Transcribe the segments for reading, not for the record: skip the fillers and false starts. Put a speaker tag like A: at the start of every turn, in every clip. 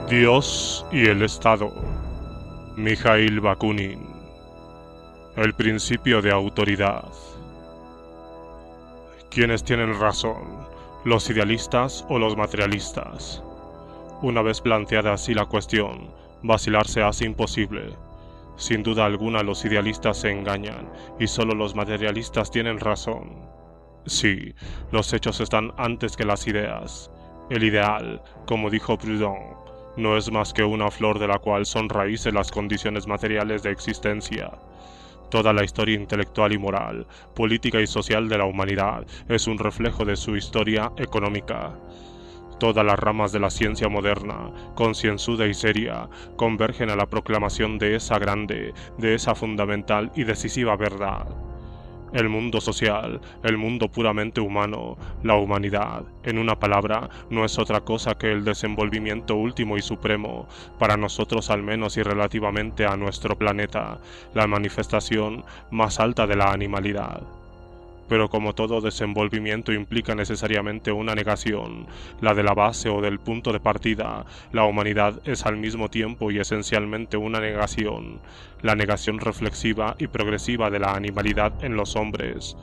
A: Dios y el Estado. Mikhail Bakunin. El principio de autoridad. ¿Quiénes tienen razón? ¿Los idealistas o los materialistas? Una vez planteada así la cuestión, vacilar se hace imposible. Sin duda alguna los idealistas se engañan y solo los materialistas tienen razón. Sí, los hechos están antes que las ideas. El ideal, como dijo Proudhon, no es más que una flor de la cual son raíces las condiciones materiales de existencia. Toda la historia intelectual y moral, política y social de la humanidad es un reflejo de su historia económica. Todas las ramas de la ciencia moderna, concienzuda y seria, convergen a la proclamación de esa grande, de esa fundamental y decisiva verdad. El mundo social, el mundo puramente humano, la humanidad, en una palabra, no es otra cosa que el desenvolvimiento último y supremo, para nosotros al menos y relativamente a nuestro planeta, la manifestación más alta de la animalidad. Pero como todo desenvolvimiento implica necesariamente una negación, la de la base o del punto de partida, la humanidad es al mismo tiempo y esencialmente una negación, la negación reflexiva y progresiva de la animalidad en los hombres.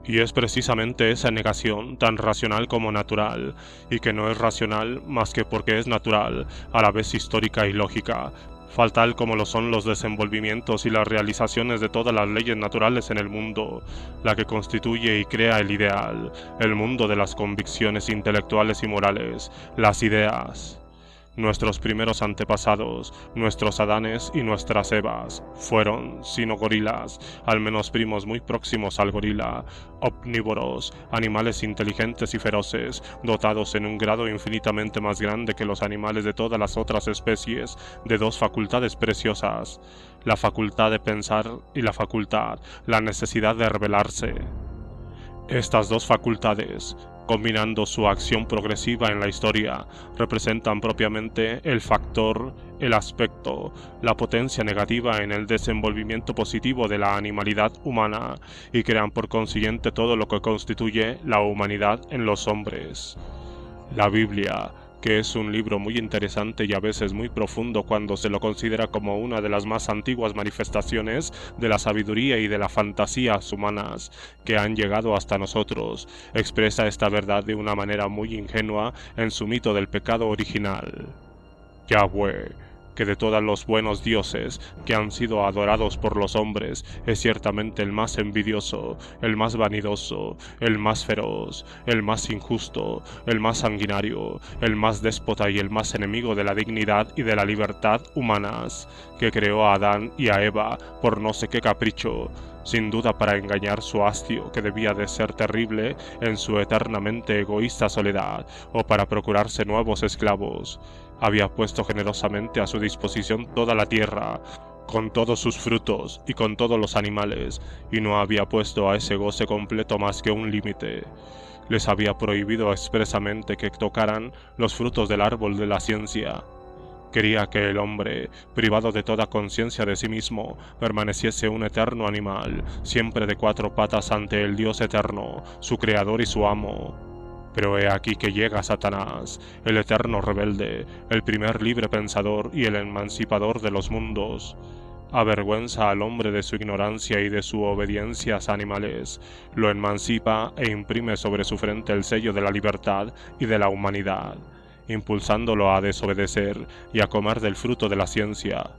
A: Y es precisamente esa negación, tan racional como natural, y que no es racional más que porque es natural, a la vez histórica y lógica, fatal como lo son los desenvolvimientos y las realizaciones de todas las leyes naturales en el mundo, la que constituye y crea el ideal, el mundo de las convicciones intelectuales y morales, las ideas. Nuestros primeros antepasados, nuestros Adanes y nuestras Evas, fueron, si no gorilas, al menos primos muy próximos al gorila, omnívoros, animales inteligentes y feroces, dotados en un grado infinitamente más grande que los animales de todas las otras especies, de dos facultades preciosas, la facultad de pensar y la necesidad de rebelarse. Estas dos facultades, combinando su acción progresiva en la historia, representan propiamente el factor, el aspecto, la potencia negativa en el desenvolvimiento positivo de la animalidad humana y crean por consiguiente todo lo que constituye la humanidad en los hombres. La Biblia, que es un libro muy interesante y a veces muy profundo cuando se lo considera como una de las más antiguas manifestaciones de la sabiduría y de las fantasías humanas que han llegado hasta nosotros, expresa esta verdad de una manera muy ingenua en su mito del pecado original. Yahweh, que de todos los buenos dioses que han sido adorados por los hombres, es ciertamente el más envidioso, el más vanidoso, el más feroz, el más injusto, el más sanguinario, el más déspota y el más enemigo de la dignidad y de la libertad humanas, que creó a Adán y a Eva por no sé qué capricho, sin duda para engañar su hastio, que debía de ser terrible en su eternamente egoísta soledad, o para procurarse nuevos esclavos. Había puesto generosamente a su disposición toda la tierra, con todos sus frutos y con todos los animales, y no había puesto a ese goce completo más que un límite. Les había prohibido expresamente que tocaran los frutos del árbol de la ciencia. Quería que el hombre, privado de toda conciencia de sí mismo, permaneciese un eterno animal, siempre de cuatro patas ante el Dios eterno, su creador y su amo. Pero he aquí que llega Satanás, el eterno rebelde, el primer libre pensador y el emancipador de los mundos. Avergüenza al hombre de su ignorancia y de su obediencia a animales, lo emancipa e imprime sobre su frente el sello de la libertad y de la humanidad, impulsándolo a desobedecer y a comer del fruto de la ciencia.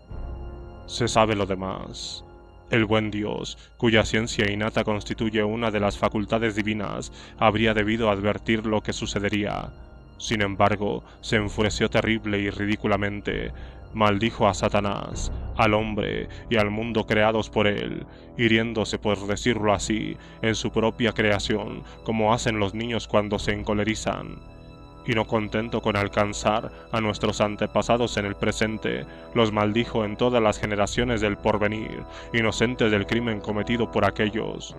A: Se sabe lo demás. El buen Dios, cuya ciencia innata constituye una de las facultades divinas, habría debido advertir lo que sucedería. Sin embargo, se enfureció terrible y ridículamente, maldijo a Satanás, al hombre y al mundo creados por él, hiriéndose, por decirlo así, en su propia creación, como hacen los niños cuando se encolerizan. Y no contento con alcanzar a nuestros antepasados en el presente, los maldijo en todas las generaciones del porvenir, inocentes del crimen cometido por aquellos.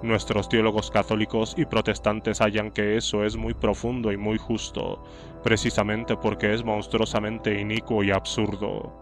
A: Nuestros teólogos católicos y protestantes hallan que eso es muy profundo y muy justo, precisamente porque es monstruosamente inicuo y absurdo.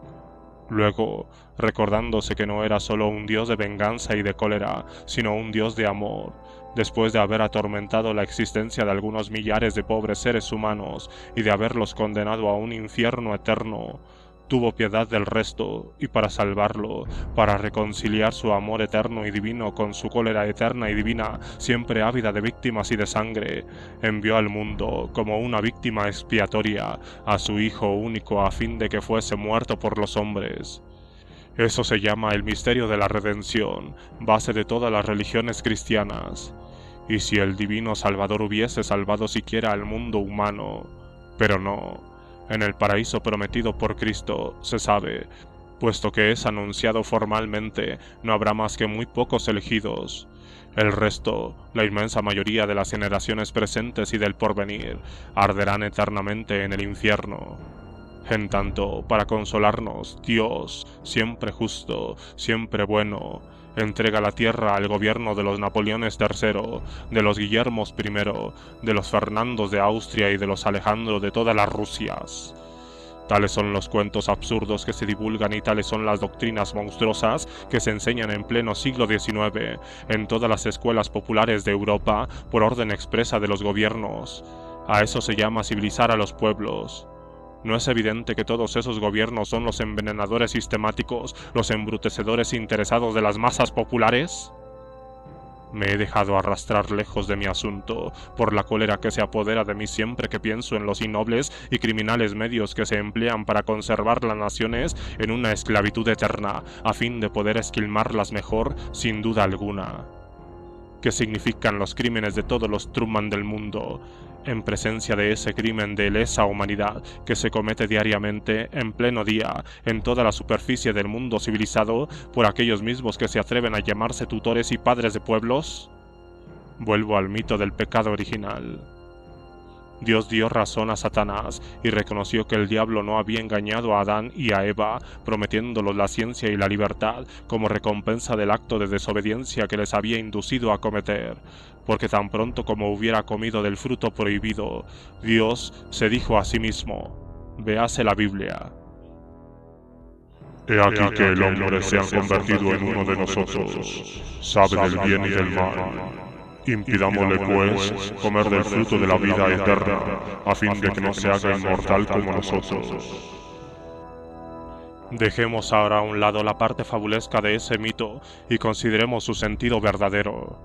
A: Luego, recordándose que no era solo un Dios de venganza y de cólera, sino un Dios de amor, después de haber atormentado la existencia de algunos millares de pobres seres humanos y de haberlos condenado a un infierno eterno, tuvo piedad del resto, y para salvarlo, para reconciliar su amor eterno y divino con su cólera eterna y divina, siempre ávida de víctimas y de sangre, envió al mundo, como una víctima expiatoria, a su Hijo único a fin de que fuese muerto por los hombres. Eso se llama el misterio de la redención, base de todas las religiones cristianas. Y si el divino Salvador hubiese salvado siquiera al mundo humano, pero no, en el paraíso prometido por Cristo, se sabe, puesto que es anunciado formalmente, no habrá más que muy pocos elegidos. El resto, la inmensa mayoría de las generaciones presentes y del porvenir, arderán eternamente en el infierno. En tanto, para consolarnos, Dios, siempre justo, siempre bueno, entrega la tierra al gobierno de los Napoleones III, de los Guillermos I, de los Fernandos de Austria y de los Alejandro de todas las Rusias. Tales son los cuentos absurdos que se divulgan y tales son las doctrinas monstruosas que se enseñan en pleno siglo XIX en todas las escuelas populares de Europa por orden expresa de los gobiernos. A eso se llama civilizar a los pueblos. ¿No es evidente que todos esos gobiernos son los envenenadores sistemáticos, los embrutecedores interesados de las masas populares? Me he dejado arrastrar lejos de mi asunto, por la cólera que se apodera de mí siempre que pienso en los innobles y criminales medios que se emplean para conservar las naciones en una esclavitud eterna, a fin de poder esquilmarlas mejor, sin duda alguna. ¿Qué significan los crímenes de todos los Truman del mundo, en presencia de ese crimen de lesa humanidad que se comete diariamente, en pleno día, en toda la superficie del mundo civilizado, por aquellos mismos que se atreven a llamarse tutores y padres de pueblos? Vuelvo al mito del pecado original. Dios dio razón a Satanás y reconoció que el diablo no había engañado a Adán y a Eva, prometiéndolos la ciencia y la libertad como recompensa del acto de desobediencia que les había inducido a cometer, porque tan pronto como hubiera comido del fruto prohibido, Dios se dijo a sí mismo, véase la Biblia.
B: He aquí que el hombre se ha convertido en uno de nosotros, sabe del bien y del mal. Impidámosle, pues, comer del fruto de la vida eterna, a fin de que no se haga inmortal como nosotros.
A: Dejemos ahora a un lado la parte fabulesca de ese mito y consideremos su sentido verdadero.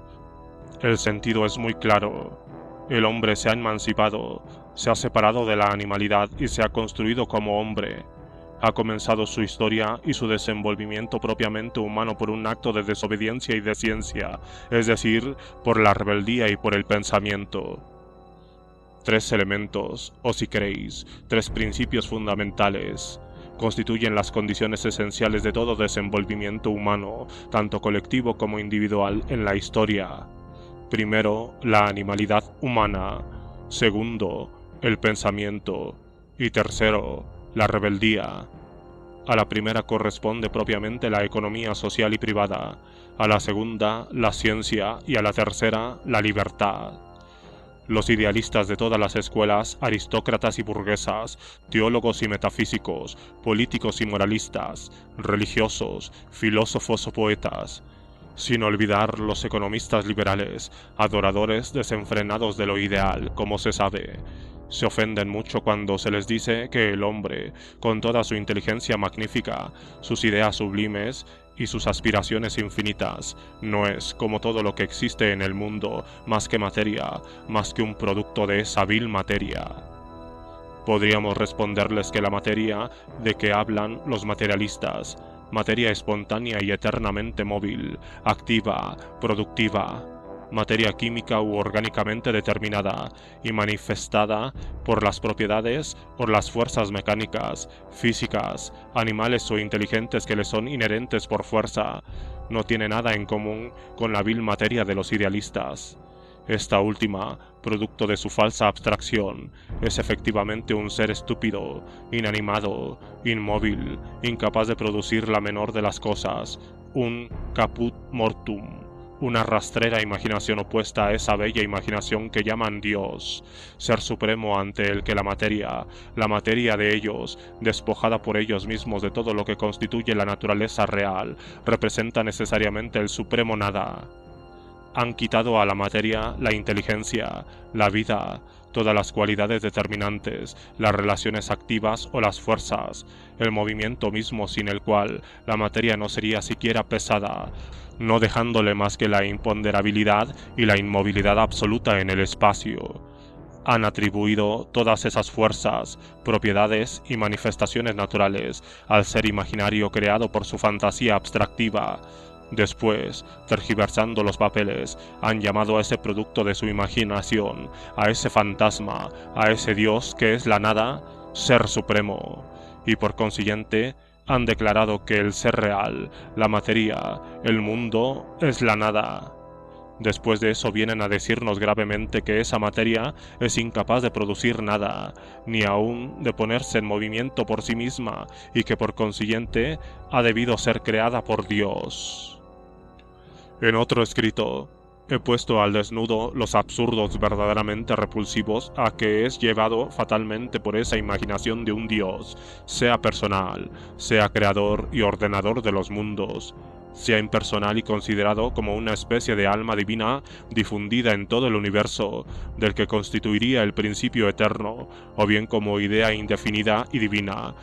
A: El sentido es muy claro. El hombre se ha emancipado, se ha separado de la animalidad y se ha construido como hombre. Ha comenzado su historia y su desenvolvimiento propiamente humano por un acto de desobediencia y de ciencia, es decir, por la rebeldía y por el pensamiento. Tres elementos, o si queréis, tres principios fundamentales, constituyen las condiciones esenciales de todo desenvolvimiento humano, tanto colectivo como individual, en la historia. Primero, la animalidad humana. Segundo, el pensamiento. Y tercero, la rebeldía. A la primera corresponde propiamente la economía social y privada, a la segunda la ciencia y a la tercera la libertad. Los idealistas de todas las escuelas, aristócratas y burguesas, teólogos y metafísicos, políticos y moralistas, religiosos, filósofos o poetas, sin olvidar los economistas liberales, adoradores desenfrenados de lo ideal, como se sabe, se ofenden mucho cuando se les dice que el hombre, con toda su inteligencia magnífica, sus ideas sublimes y sus aspiraciones infinitas, no es, como todo lo que existe en el mundo, más que materia, más que un producto de esa vil materia. Podríamos responderles que la materia de que hablan los materialistas, materia espontánea y eternamente móvil, activa, productiva, materia química u orgánicamente determinada y manifestada por las propiedades o las fuerzas mecánicas, físicas, animales o inteligentes que le son inherentes por fuerza, no tiene nada en común con la vil materia de los idealistas. Esta última, producto de su falsa abstracción, es efectivamente un ser estúpido, inanimado, inmóvil, incapaz de producir la menor de las cosas, un caput mortuum, una rastrera imaginación opuesta a esa bella imaginación que llaman Dios, ser supremo ante el que la materia de ellos, despojada por ellos mismos de todo lo que constituye la naturaleza real, representa necesariamente el supremo nada. Han quitado a la materia la inteligencia, la vida, todas las cualidades determinantes, las relaciones activas o las fuerzas, el movimiento mismo sin el cual la materia no sería siquiera pesada, no dejándole más que la imponderabilidad y la inmovilidad absoluta en el espacio. Han atribuido todas esas fuerzas, propiedades y manifestaciones naturales al ser imaginario creado por su fantasía abstractiva. Después, tergiversando los papeles, han llamado a ese producto de su imaginación, a ese fantasma, a ese Dios que es la nada, Ser Supremo, y por consiguiente han declarado que el ser real, la materia, el mundo, es la nada. Después de eso vienen a decirnos gravemente que esa materia es incapaz de producir nada, ni aún de ponerse en movimiento por sí misma, y que por consiguiente ha debido ser creada por Dios. En otro escrito, he puesto al desnudo los absurdos verdaderamente repulsivos a que es llevado fatalmente por esa imaginación de un Dios, sea personal, sea creador y ordenador de los mundos, sea impersonal y considerado como una especie de alma divina difundida en todo el universo, del que constituiría el principio eterno, o bien como idea indefinida y divina,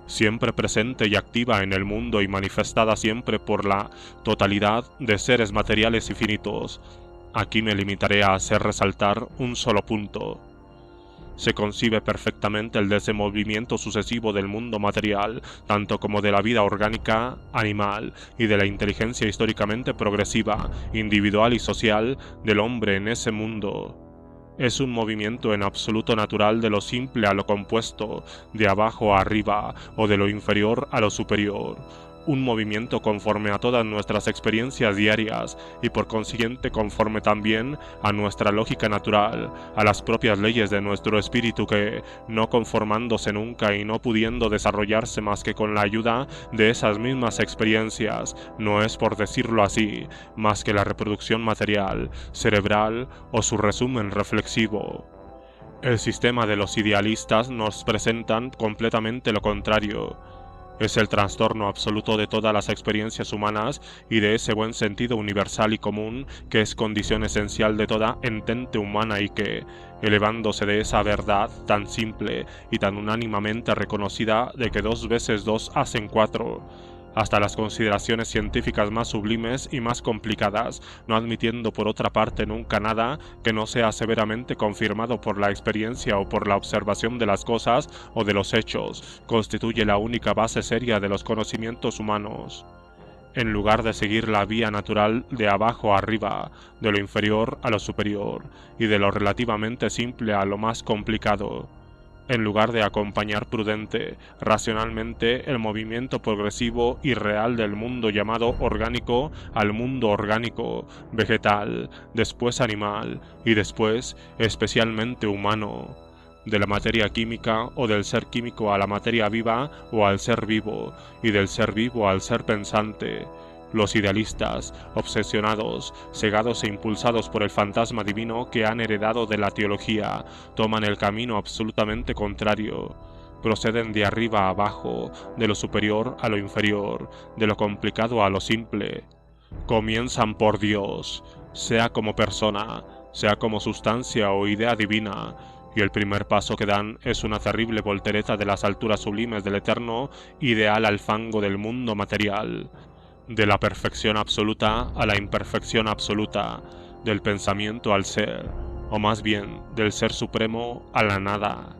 A: siempre presente y activa en el mundo y manifestada siempre por la totalidad de seres materiales y finitos. Aquí me limitaré a hacer resaltar un solo punto. Se concibe perfectamente el desenvolvimiento sucesivo del mundo material, tanto como de la vida orgánica, animal, y de la inteligencia históricamente progresiva, individual y social del hombre en ese mundo. Es un movimiento en absoluto natural de lo simple a lo compuesto, de abajo a arriba o de lo inferior a lo superior. Un movimiento conforme a todas nuestras experiencias diarias y por consiguiente conforme también a nuestra lógica natural, a las propias leyes de nuestro espíritu que, no conformándose nunca y no pudiendo desarrollarse más que con la ayuda de esas mismas experiencias, no es, por decirlo así, más que la reproducción material, cerebral o su resumen reflexivo. El sistema de los idealistas nos presentan completamente lo contrario. Es el trastorno absoluto de todas las experiencias humanas y de ese buen sentido universal y común que es condición esencial de toda entente humana y que, elevándose de esa verdad tan simple y tan unánimemente reconocida de que 2 veces 2 hacen 4, hasta las consideraciones científicas más sublimes y más complicadas, no admitiendo por otra parte nunca nada que no sea severamente confirmado por la experiencia o por la observación de las cosas o de los hechos, constituye la única base seria de los conocimientos humanos. En lugar de seguir la vía natural de abajo a arriba, de lo inferior a lo superior, y de lo relativamente simple a lo más complicado, en lugar de acompañar prudente, racionalmente el movimiento progresivo y real del mundo llamado orgánico al mundo orgánico, vegetal, después animal y después especialmente humano, de la materia química o del ser químico a la materia viva o al ser vivo, y del ser vivo al ser pensante. Los idealistas, obsesionados, cegados e impulsados por el fantasma divino que han heredado de la teología, toman el camino absolutamente contrario. Proceden de arriba a abajo, de lo superior a lo inferior, de lo complicado a lo simple. Comienzan por Dios, sea como persona, sea como sustancia o idea divina, y el primer paso que dan es una terrible voltereta de las alturas sublimes del eterno ideal al fango del mundo material. De la perfección absoluta a la imperfección absoluta, del pensamiento al ser, o más bien del ser supremo a la nada.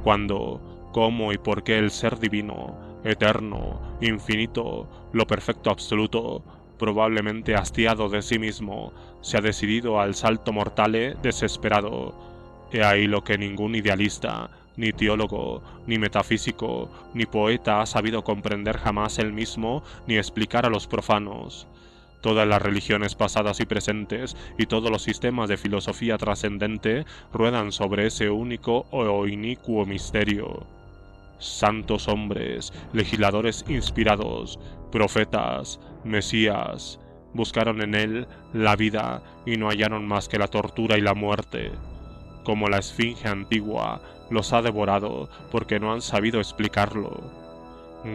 A: Cuando, cómo y por qué el ser divino, eterno, infinito, lo perfecto absoluto, probablemente hastiado de sí mismo, se ha decidido al salto mortale desesperado. He ahí lo que ningún idealista, ni teólogo, ni metafísico, ni poeta ha sabido comprender jamás él mismo ni explicar a los profanos. Todas las religiones pasadas y presentes y todos los sistemas de filosofía trascendente ruedan sobre ese único o inicuo misterio. Santos hombres, legisladores inspirados, profetas, mesías, buscaron en él la vida y no hallaron más que la tortura y la muerte. Como la esfinge antigua, los ha devorado porque no han sabido explicarlo.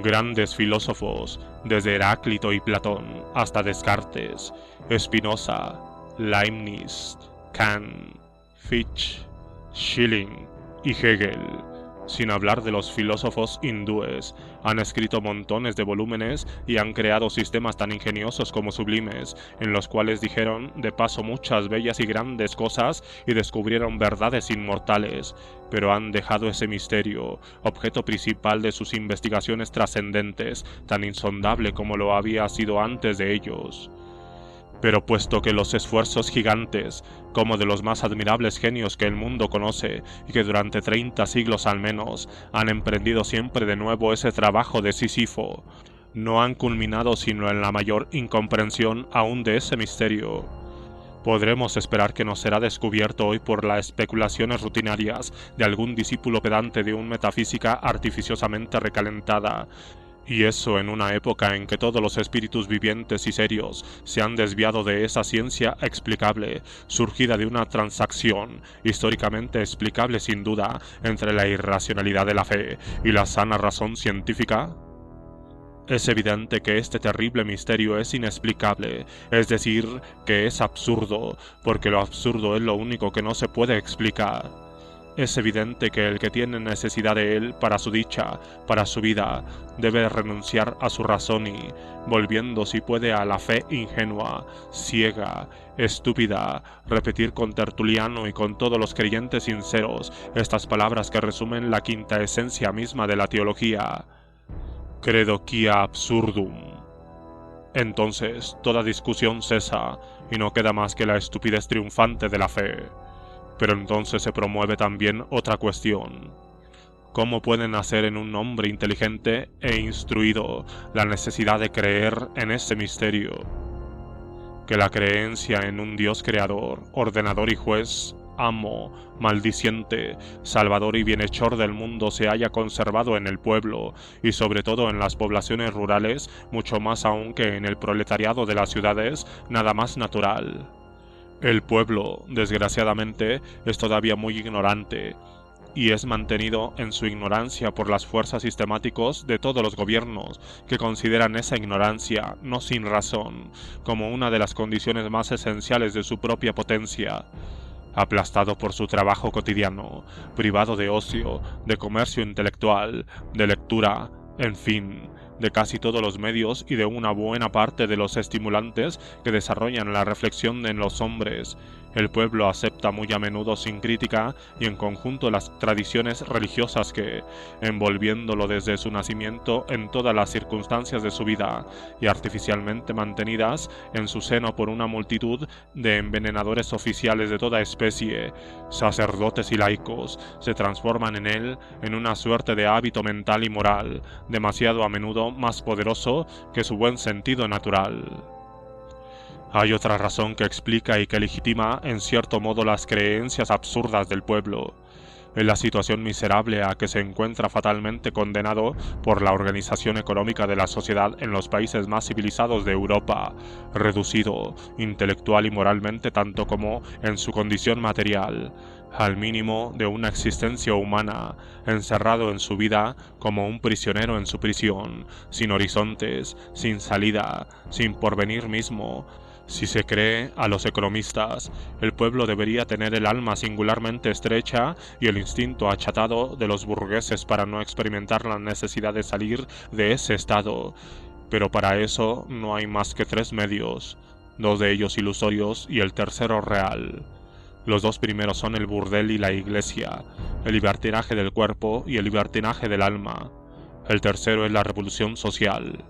A: Grandes filósofos, desde Heráclito y Platón hasta Descartes, Spinoza, Leibniz, Kant, Fichte, Schelling y Hegel, sin hablar de los filósofos hindúes, han escrito montones de volúmenes y han creado sistemas tan ingeniosos como sublimes, en los cuales dijeron de paso muchas bellas y grandes cosas y descubrieron verdades inmortales, pero han dejado ese misterio, objeto principal de sus investigaciones trascendentes, tan insondable como lo había sido antes de ellos. Pero puesto que los esfuerzos gigantes, como de los más admirables genios que el mundo conoce, y que durante 30 siglos al menos, han emprendido siempre de nuevo ese trabajo de Sísifo, no han culminado sino en la mayor incomprensión aún de ese misterio, podremos esperar que nos será descubierto hoy por las especulaciones rutinarias de algún discípulo pedante de una metafísica artificiosamente recalentada, y eso en una época en que todos los espíritus vivientes y serios se han desviado de esa ciencia explicable, surgida de una transacción, históricamente explicable sin duda, entre la irracionalidad de la fe y la sana razón científica. Es evidente que este terrible misterio es inexplicable, es decir, que es absurdo, porque lo absurdo es lo único que no se puede explicar. Es evidente que el que tiene necesidad de él para su dicha, para su vida, debe renunciar a su razón y, volviendo si puede a la fe ingenua, ciega, estúpida, repetir con Tertuliano y con todos los creyentes sinceros estas palabras que resumen la quinta esencia misma de la teología: credo quia absurdum. Entonces toda discusión cesa y no queda más que la estupidez triunfante de la fe. Pero entonces se promueve también otra cuestión: ¿cómo puede nacer en un hombre inteligente e instruido la necesidad de creer en ese misterio? Que la creencia en un Dios creador, ordenador y juez, amo, maldiciente, salvador y bienhechor del mundo se haya conservado en el pueblo, y sobre todo en las poblaciones rurales, mucho más aún que en el proletariado de las ciudades, nada más natural. El pueblo, desgraciadamente, es todavía muy ignorante, y es mantenido en su ignorancia por las fuerzas sistemáticos de todos los gobiernos, que consideran esa ignorancia, no sin razón, como una de las condiciones más esenciales de su propia potencia. Aplastado por su trabajo cotidiano, privado de ocio, de comercio intelectual, de lectura, en fin, de casi todos los medios y de una buena parte de los estimulantes que desarrollan la reflexión en los hombres, el pueblo acepta muy a menudo sin crítica y en conjunto las tradiciones religiosas que, envolviéndolo desde su nacimiento en todas las circunstancias de su vida y artificialmente mantenidas en su seno por una multitud de envenenadores oficiales de toda especie, sacerdotes y laicos, se transforman en él en una suerte de hábito mental y moral, demasiado a menudo más poderoso que su buen sentido natural. Hay otra razón que explica y que legitima en cierto modo las creencias absurdas del pueblo. En la situación miserable a que se encuentra fatalmente condenado por la organización económica de la sociedad en los países más civilizados de Europa, reducido intelectual y moralmente tanto como en su condición material, al mínimo de una existencia humana, encerrado en su vida como un prisionero en su prisión, sin horizontes, sin salida, sin porvenir mismo. Si se cree a los economistas, el pueblo debería tener el alma singularmente estrecha y el instinto achatado de los burgueses para no experimentar la necesidad de salir de ese estado, pero para eso no hay más que 3 medios, 2 de ellos ilusorios y el tercero real. Los 2 primeros son el burdel y la iglesia, el libertinaje del cuerpo y el libertinaje del alma. El tercero es la revolución social,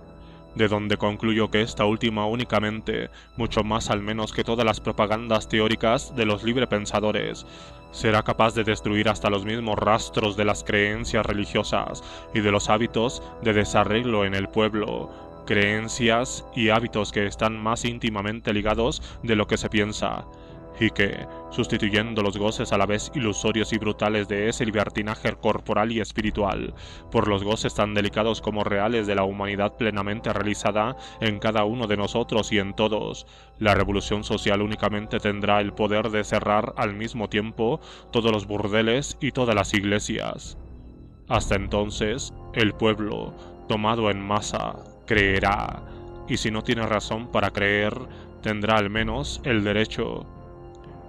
A: de donde concluyo que esta última únicamente, mucho más al menos que todas las propagandas teóricas de los librepensadores, será capaz de destruir hasta los mismos rastros de las creencias religiosas y de los hábitos de desarreglo en el pueblo, creencias y hábitos que están más íntimamente ligados de lo que se piensa. y que, sustituyendo los goces a la vez ilusorios y brutales de ese libertinaje corporal y espiritual, por los goces tan delicados como reales de la humanidad plenamente realizada en cada uno de nosotros y en todos, la revolución social únicamente tendrá el poder de cerrar al mismo tiempo todos los burdeles y todas las iglesias. Hasta entonces, el pueblo, tomado en masa, creerá, y si no tiene razón para creer, tendrá al menos el derecho.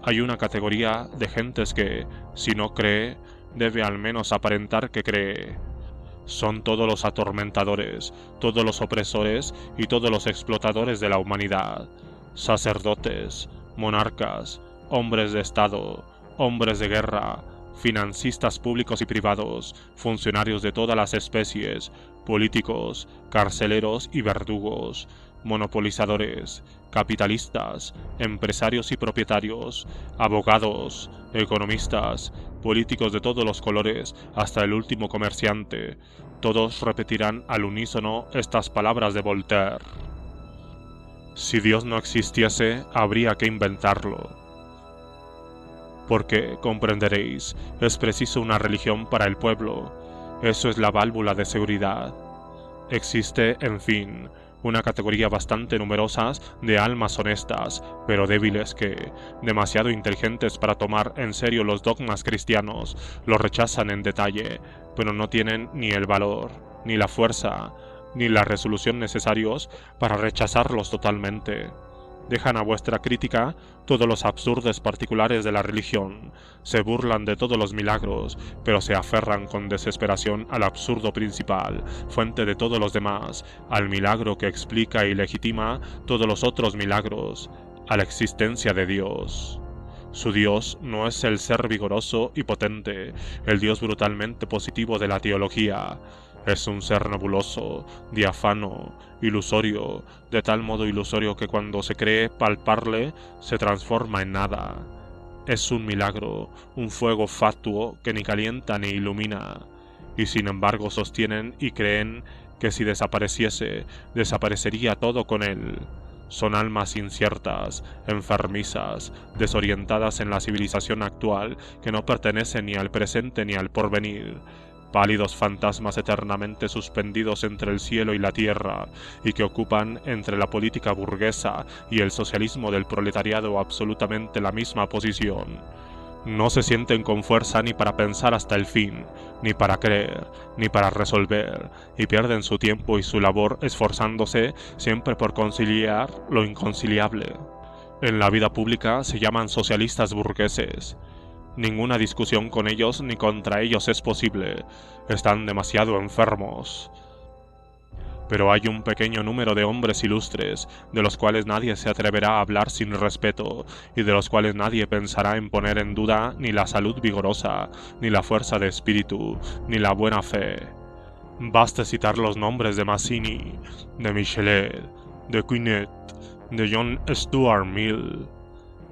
A: Hay una categoría de gentes que, si no cree, debe al menos aparentar que cree. Son todos los atormentadores, todos los opresores y todos los explotadores de la humanidad. Sacerdotes, monarcas, hombres de Estado, hombres de guerra, financistas públicos y privados, funcionarios de todas las especies, políticos, carceleros y verdugos, monopolizadores, capitalistas, empresarios y propietarios, abogados, economistas, políticos de todos los colores, hasta el último comerciante, todos repetirán al unísono estas palabras de Voltaire: si Dios no existiese, habría que inventarlo. Porque, comprenderéis, es preciso una religión para el pueblo. Eso es la válvula de seguridad. Existe, en fin, una categoría bastante numerosa de almas honestas, pero débiles que, demasiado inteligentes para tomar en serio los dogmas cristianos, los rechazan en detalle, pero no tienen ni el valor, ni la fuerza, ni la resolución necesarios para rechazarlos totalmente. Dejan a vuestra crítica todos los absurdos particulares de la religión, se burlan de todos los milagros, pero se aferran con desesperación al absurdo principal, fuente de todos los demás, al milagro que explica y legitima todos los otros milagros, a la existencia de Dios. Su Dios no es el ser vigoroso y potente, el Dios brutalmente positivo de la teología. Es un ser nebuloso, diáfano, ilusorio, de tal modo ilusorio que cuando se cree palparle, se transforma en nada. Es un milagro, un fuego fatuo que ni calienta ni ilumina, y sin embargo sostienen y creen que si desapareciese, desaparecería todo con él. Son almas inciertas, enfermizas, desorientadas en la civilización actual, que no pertenecen ni al presente ni al porvenir. Pálidos fantasmas eternamente suspendidos entre el cielo y la tierra, y que ocupan entre la política burguesa y el socialismo del proletariado absolutamente la misma posición. No se sienten con fuerza ni para pensar hasta el fin, ni para creer, ni para resolver, y pierden su tiempo y su labor esforzándose siempre por conciliar lo inconciliable. En la vida pública se llaman socialistas burgueses. Ninguna discusión con ellos ni contra ellos es posible. Están demasiado enfermos. Pero hay un pequeño número de hombres ilustres, de los cuales nadie se atreverá a hablar sin respeto, y de los cuales nadie pensará en poner en duda ni la salud vigorosa, ni la fuerza de espíritu, ni la buena fe. Basta citar los nombres de Mazzini, de Michelet, de Quinet, de John Stuart Mill.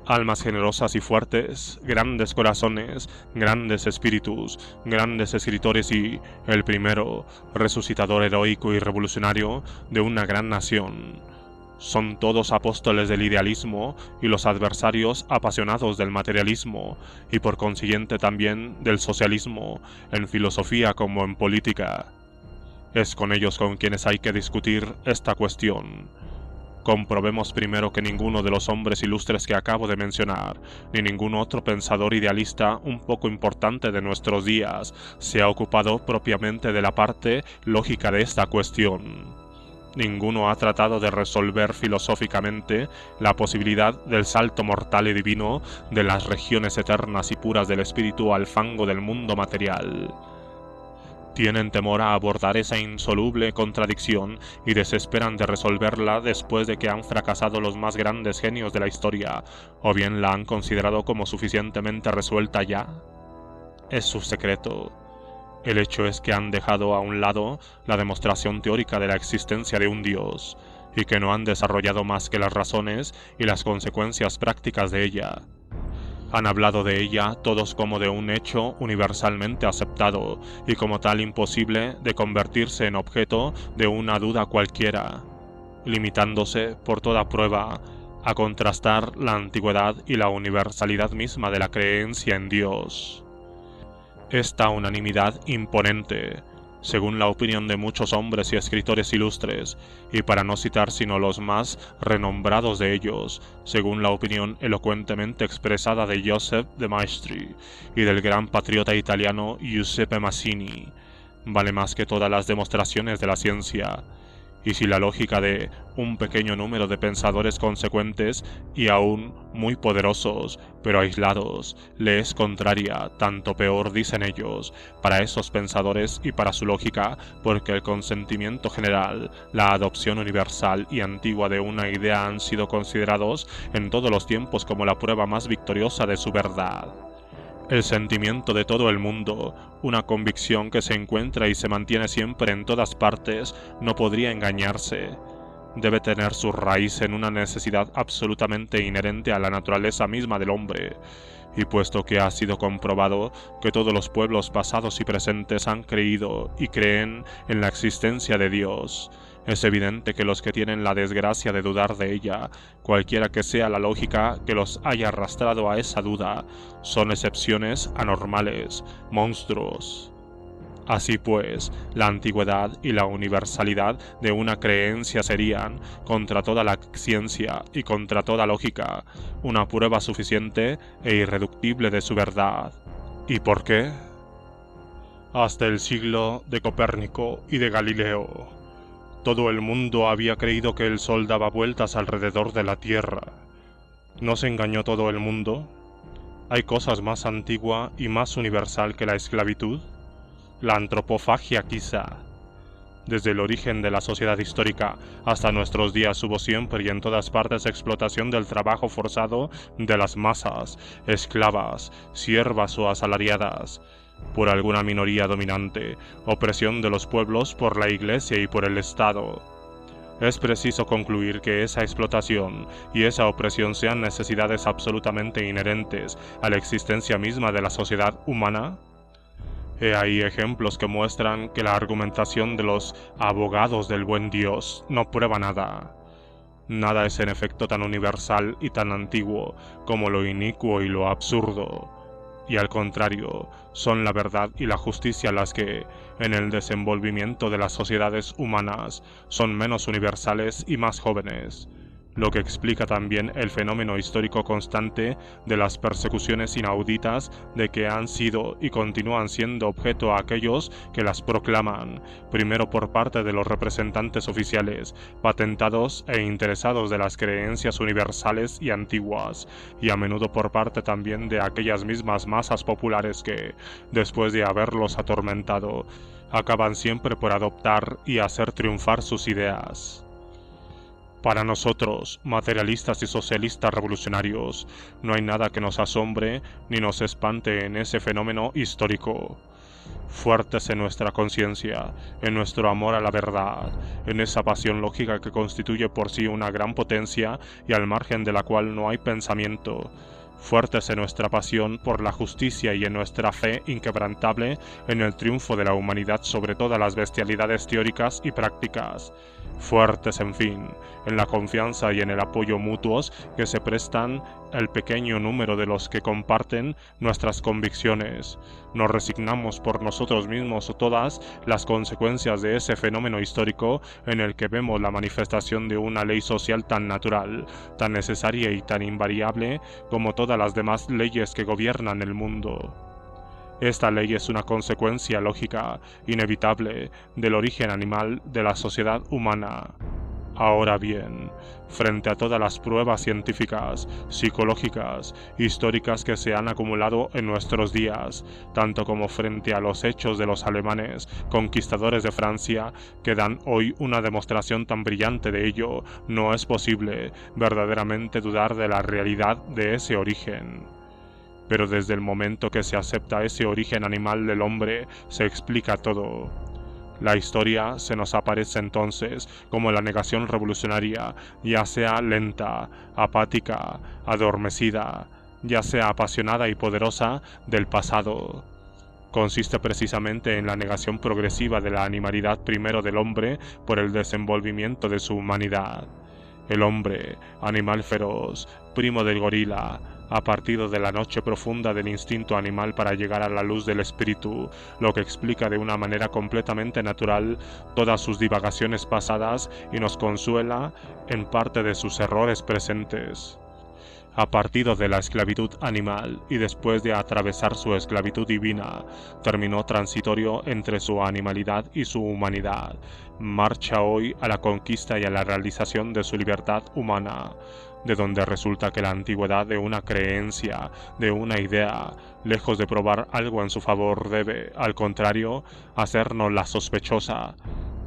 A: Almas generosas y fuertes, grandes corazones, grandes espíritus, grandes escritores y, el primero, resucitador heroico y revolucionario de una gran nación. Son todos apóstoles del idealismo y los adversarios apasionados del materialismo y por consiguiente también del socialismo, en filosofía como en política. Es con ellos con quienes hay que discutir esta cuestión. Comprobemos primero que ninguno de los hombres ilustres que acabo de mencionar, ni ningún otro pensador idealista un poco importante de nuestros días, se ha ocupado propiamente de la parte lógica de esta cuestión. Ninguno ha tratado de resolver filosóficamente la posibilidad del salto mortal y divino de las regiones eternas y puras del espíritu al fango del mundo material. Tienen temor a abordar esa insoluble contradicción y desesperan de resolverla después de que han fracasado los más grandes genios de la historia, o bien la han considerado como suficientemente resuelta ya. Es su secreto. El hecho es que han dejado a un lado la demostración teórica de la existencia de un Dios, y que no han desarrollado más que las razones y las consecuencias prácticas de ella. Han hablado de ella todos como de un hecho universalmente aceptado y como tal imposible de convertirse en objeto de una duda cualquiera, limitándose por toda prueba a contrastar la antigüedad y la universalidad misma de la creencia en Dios. Esta unanimidad imponente, según la opinión de muchos hombres y escritores ilustres, y para no citar sino los más renombrados de ellos, según la opinión elocuentemente expresada de Joseph de Maestri y del gran patriota italiano Giuseppe Mazzini, vale más que todas las demostraciones de la ciencia. Y si la lógica de un pequeño número de pensadores consecuentes y aún muy poderosos, pero aislados, le es contraria, tanto peor, dicen ellos, para esos pensadores y para su lógica, porque el consentimiento general, la adopción universal y antigua de una idea han sido considerados en todos los tiempos como la prueba más victoriosa de su verdad. El sentimiento de todo el mundo, una convicción que se encuentra y se mantiene siempre en todas partes, no podría engañarse. Debe tener su raíz en una necesidad absolutamente inherente a la naturaleza misma del hombre. Y puesto que ha sido comprobado que todos los pueblos pasados y presentes han creído y creen en la existencia de Dios, es evidente que los que tienen la desgracia de dudar de ella, cualquiera que sea la lógica que los haya arrastrado a esa duda, son excepciones anormales, monstruos. Así pues, la antigüedad y la universalidad de una creencia serían, contra toda la ciencia y contra toda lógica, una prueba suficiente e irreductible de su verdad. ¿Y por qué? Hasta el siglo de Copérnico y de Galileo, todo el mundo había creído que el Sol daba vueltas alrededor de la Tierra. ¿No se engañó todo el mundo? ¿Hay cosas más antigua y más universal que la esclavitud? La antropofagia quizá. Desde el origen de la sociedad histórica hasta nuestros días hubo siempre y en todas partes explotación del trabajo forzado de las masas, esclavas, siervas o asalariadas, por alguna minoría dominante, opresión de los pueblos por la Iglesia y por el Estado. Es preciso concluir que esa explotación y esa opresión sean necesidades absolutamente inherentes a la existencia misma de la sociedad humana. He ahí ejemplos que muestran que la argumentación de los abogados del buen Dios no prueba nada. Nada es en efecto tan universal y tan antiguo como lo inicuo y lo absurdo. Y al contrario, son la verdad y la justicia las que, en el desenvolvimiento de las sociedades humanas, son menos universales y más jóvenes, lo que explica también el fenómeno histórico constante de las persecuciones inauditas de que han sido y continúan siendo objeto aquellos que las proclaman, primero por parte de los representantes oficiales, patentados e interesados de las creencias universales y antiguas, y a menudo por parte también de aquellas mismas masas populares que, después de haberlos atormentado, acaban siempre por adoptar y hacer triunfar sus ideas. Para nosotros, materialistas y socialistas revolucionarios, no hay nada que nos asombre ni nos espante en ese fenómeno histórico. Fuertes en nuestra conciencia, en nuestro amor a la verdad, en esa pasión lógica que constituye por sí una gran potencia y al margen de la cual no hay pensamiento, fuertes en nuestra pasión por la justicia y en nuestra fe inquebrantable en el triunfo de la humanidad sobre todas las bestialidades teóricas y prácticas, fuertes, en fin, en la confianza y en el apoyo mutuos que se prestan el pequeño número de los que comparten nuestras convicciones. Nos resignamos por nosotros mismos todas las consecuencias de ese fenómeno histórico en el que vemos la manifestación de una ley social tan natural, tan necesaria y tan invariable como todas las demás leyes que gobiernan el mundo. Esta ley es una consecuencia lógica, inevitable, del origen animal de la sociedad humana. Ahora bien, frente a todas las pruebas científicas, psicológicas, históricas que se han acumulado en nuestros días, tanto como frente a los hechos de los alemanes, conquistadores de Francia, que dan hoy una demostración tan brillante de ello, no es posible verdaderamente dudar de la realidad de ese origen. Pero desde el momento que se acepta ese origen animal del hombre, se explica todo. La historia se nos aparece entonces como la negación revolucionaria, ya sea lenta, apática, adormecida, ya sea apasionada y poderosa, del pasado. Consiste precisamente en la negación progresiva de la animalidad primero del hombre por el desenvolvimiento de su humanidad. El hombre, animal feroz, primo del gorila, ha partido de la noche profunda del instinto animal para llegar a la luz del espíritu, lo que explica de una manera completamente natural todas sus divagaciones pasadas y nos consuela en parte de sus errores presentes. Ha partido de la esclavitud animal y después de atravesar su esclavitud divina, terminó transitorio entre su animalidad y su humanidad. Marcha hoy a la conquista y a la realización de su libertad humana, de donde resulta que la antigüedad de una creencia, de una idea, lejos de probar algo en su favor, debe, al contrario, hacernos la sospechosa,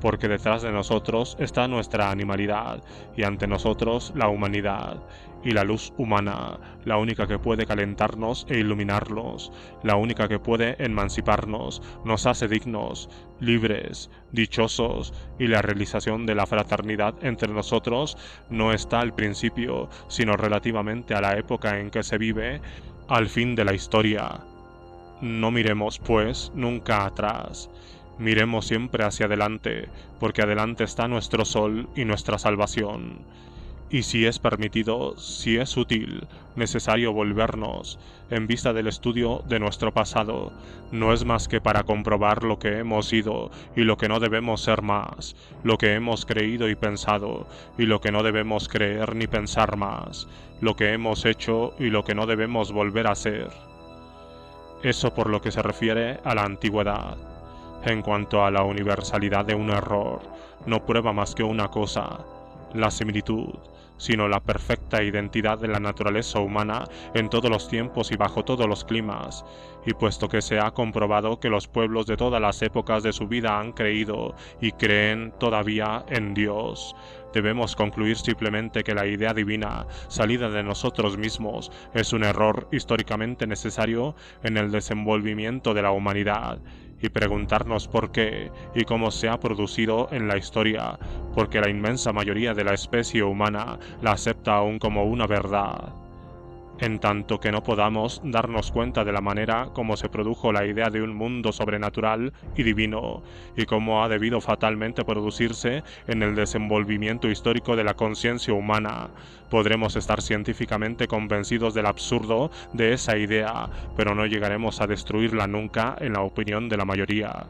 A: porque detrás de nosotros está nuestra animalidad y ante nosotros la humanidad. Y la luz humana, la única que puede calentarnos e iluminarnos, la única que puede emanciparnos, nos hace dignos, libres, dichosos, y la realización de la fraternidad entre nosotros no está al principio, sino relativamente a la época en que se vive, al fin de la historia. No miremos, pues, nunca atrás. Miremos siempre hacia adelante, porque adelante está nuestro sol y nuestra salvación. Y si es permitido, si es útil, necesario volvernos, en vista del estudio de nuestro pasado, no es más que para comprobar lo que hemos sido y lo que no debemos ser más, lo que hemos creído y pensado, y lo que no debemos creer ni pensar más, lo que hemos hecho y lo que no debemos volver a hacer. Eso por lo que se refiere a la antigüedad. En cuanto a la universalidad de un error, no prueba más que una cosa, la similitud, sino la perfecta identidad de la naturaleza humana en todos los tiempos y bajo todos los climas, y puesto que se ha comprobado que los pueblos de todas las épocas de su vida han creído y creen todavía en Dios, debemos concluir simplemente que la idea divina, salida de nosotros mismos, es un error históricamente necesario en el desenvolvimiento de la humanidad, y preguntarnos por qué y cómo se ha producido en la historia, porque la inmensa mayoría de la especie humana la acepta aún como una verdad. En tanto que no podamos darnos cuenta de la manera como se produjo la idea de un mundo sobrenatural y divino, y cómo ha debido fatalmente producirse en el desenvolvimiento histórico de la conciencia humana, podremos estar científicamente convencidos del absurdo de esa idea, pero no llegaremos a destruirla nunca en la opinión de la mayoría.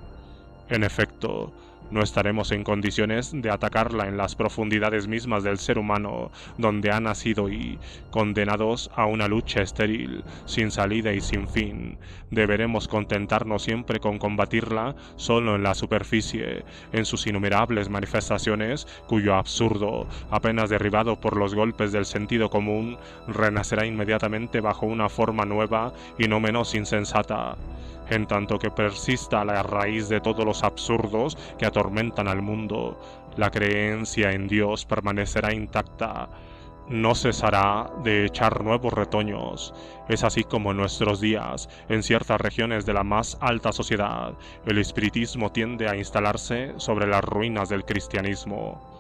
A: En efecto, no estaremos en condiciones de atacarla en las profundidades mismas del ser humano, donde ha nacido y, condenados a una lucha estéril, sin salida y sin fin, deberemos contentarnos siempre con combatirla solo en la superficie, en sus innumerables manifestaciones, cuyo absurdo, apenas derribado por los golpes del sentido común, renacerá inmediatamente bajo una forma nueva y no menos insensata. En tanto que persista la raíz de todos los absurdos que atormentan al mundo, la creencia en Dios permanecerá intacta, no cesará de echar nuevos retoños. Es así como en nuestros días, en ciertas regiones de la más alta sociedad, el espiritismo tiende a instalarse sobre las ruinas del cristianismo.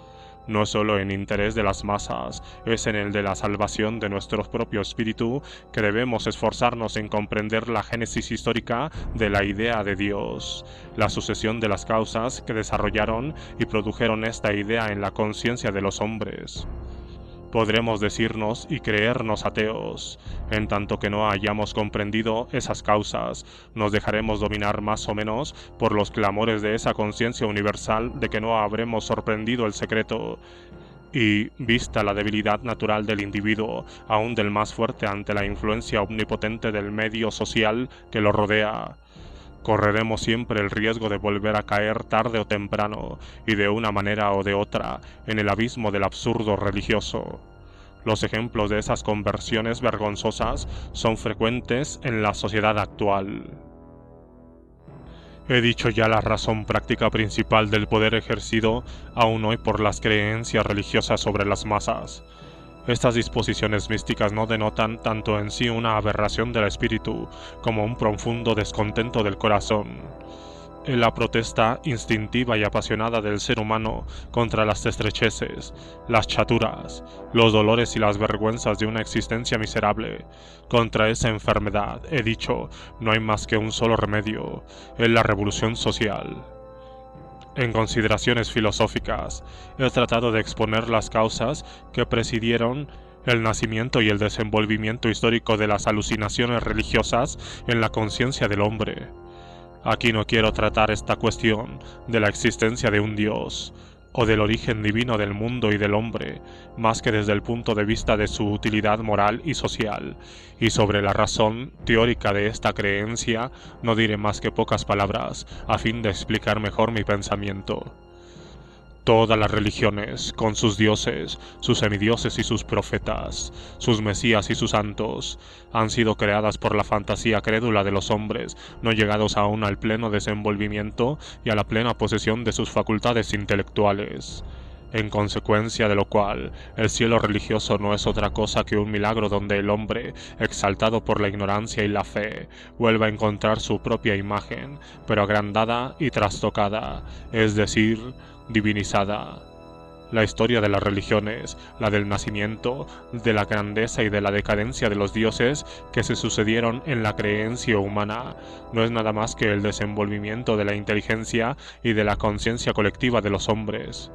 A: No solo en interés de las masas, es en el de la salvación de nuestro propio espíritu que debemos esforzarnos en comprender la génesis histórica de la idea de Dios, la sucesión de las causas que desarrollaron y produjeron esta idea en la conciencia de los hombres. Podremos decirnos y creernos ateos, en tanto que no hayamos comprendido esas causas, nos dejaremos dominar más o menos por los clamores de esa conciencia universal de que no habremos sorprendido el secreto, y, vista la debilidad natural del individuo, aún del más fuerte ante la influencia omnipotente del medio social que lo rodea, correremos siempre el riesgo de volver a caer tarde o temprano, y de una manera o de otra, en el abismo del absurdo religioso. Los ejemplos de esas conversiones vergonzosas son frecuentes en la sociedad actual. He dicho ya la razón práctica principal del poder ejercido aún hoy por las creencias religiosas sobre las masas. Estas disposiciones místicas no denotan tanto en sí una aberración del espíritu como un profundo descontento del corazón. En la protesta instintiva y apasionada del ser humano contra las estrecheces, las chaturas, los dolores y las vergüenzas de una existencia miserable. Contra esa enfermedad, he dicho, no hay más que un solo remedio, es la revolución social. En consideraciones filosóficas, he tratado de exponer las causas que presidieron el nacimiento y el desenvolvimiento histórico de las alucinaciones religiosas en la conciencia del hombre. Aquí no quiero tratar esta cuestión de la existencia de un Dios, o del origen divino del mundo y del hombre, más que desde el punto de vista de su utilidad moral y social, y sobre la razón teórica de esta creencia no diré más que pocas palabras, a fin de explicar mejor mi pensamiento. Todas las religiones, con sus dioses, sus semidioses y sus profetas, sus mesías y sus santos, han sido creadas por la fantasía crédula de los hombres, no llegados aún al pleno desenvolvimiento y a la plena posesión de sus facultades intelectuales. En consecuencia de lo cual, el cielo religioso no es otra cosa que un milagro donde el hombre, exaltado por la ignorancia y la fe, vuelva a encontrar su propia imagen, pero agrandada y trastocada, es decir, divinizada. La historia de las religiones, la del nacimiento, de la grandeza y de la decadencia de los dioses que se sucedieron en la creencia humana, no es nada más que el desenvolvimiento de la inteligencia y de la conciencia colectiva de los hombres.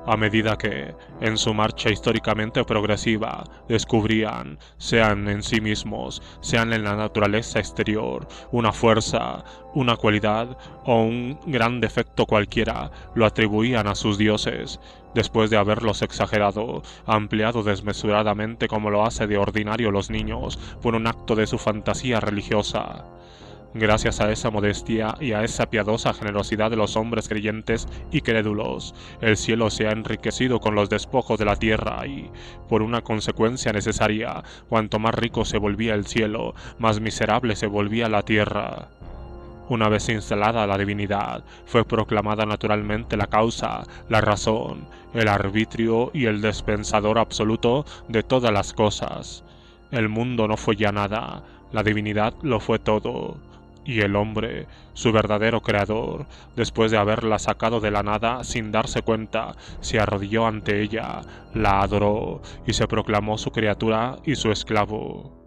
A: A medida que, en su marcha históricamente progresiva, descubrían, sean en sí mismos, sean en la naturaleza exterior, una fuerza, una cualidad o un gran defecto cualquiera, lo atribuían a sus dioses, después de haberlos exagerado, ampliado desmesuradamente como lo hace de ordinario los niños, por un acto de su fantasía religiosa. Gracias a esa modestia y a esa piadosa generosidad de los hombres creyentes y crédulos, el cielo se ha enriquecido con los despojos de la tierra y, por una consecuencia necesaria, cuanto más rico se volvía el cielo, más miserable se volvía la tierra. Una vez instalada la divinidad, fue proclamada naturalmente la causa, la razón, el arbitrio y el dispensador absoluto de todas las cosas. El mundo no fue ya nada, la divinidad lo fue todo. Y el hombre, su verdadero creador, después de haberla sacado de la nada sin darse cuenta, se arrodilló ante ella, la adoró y se proclamó su criatura y su esclavo.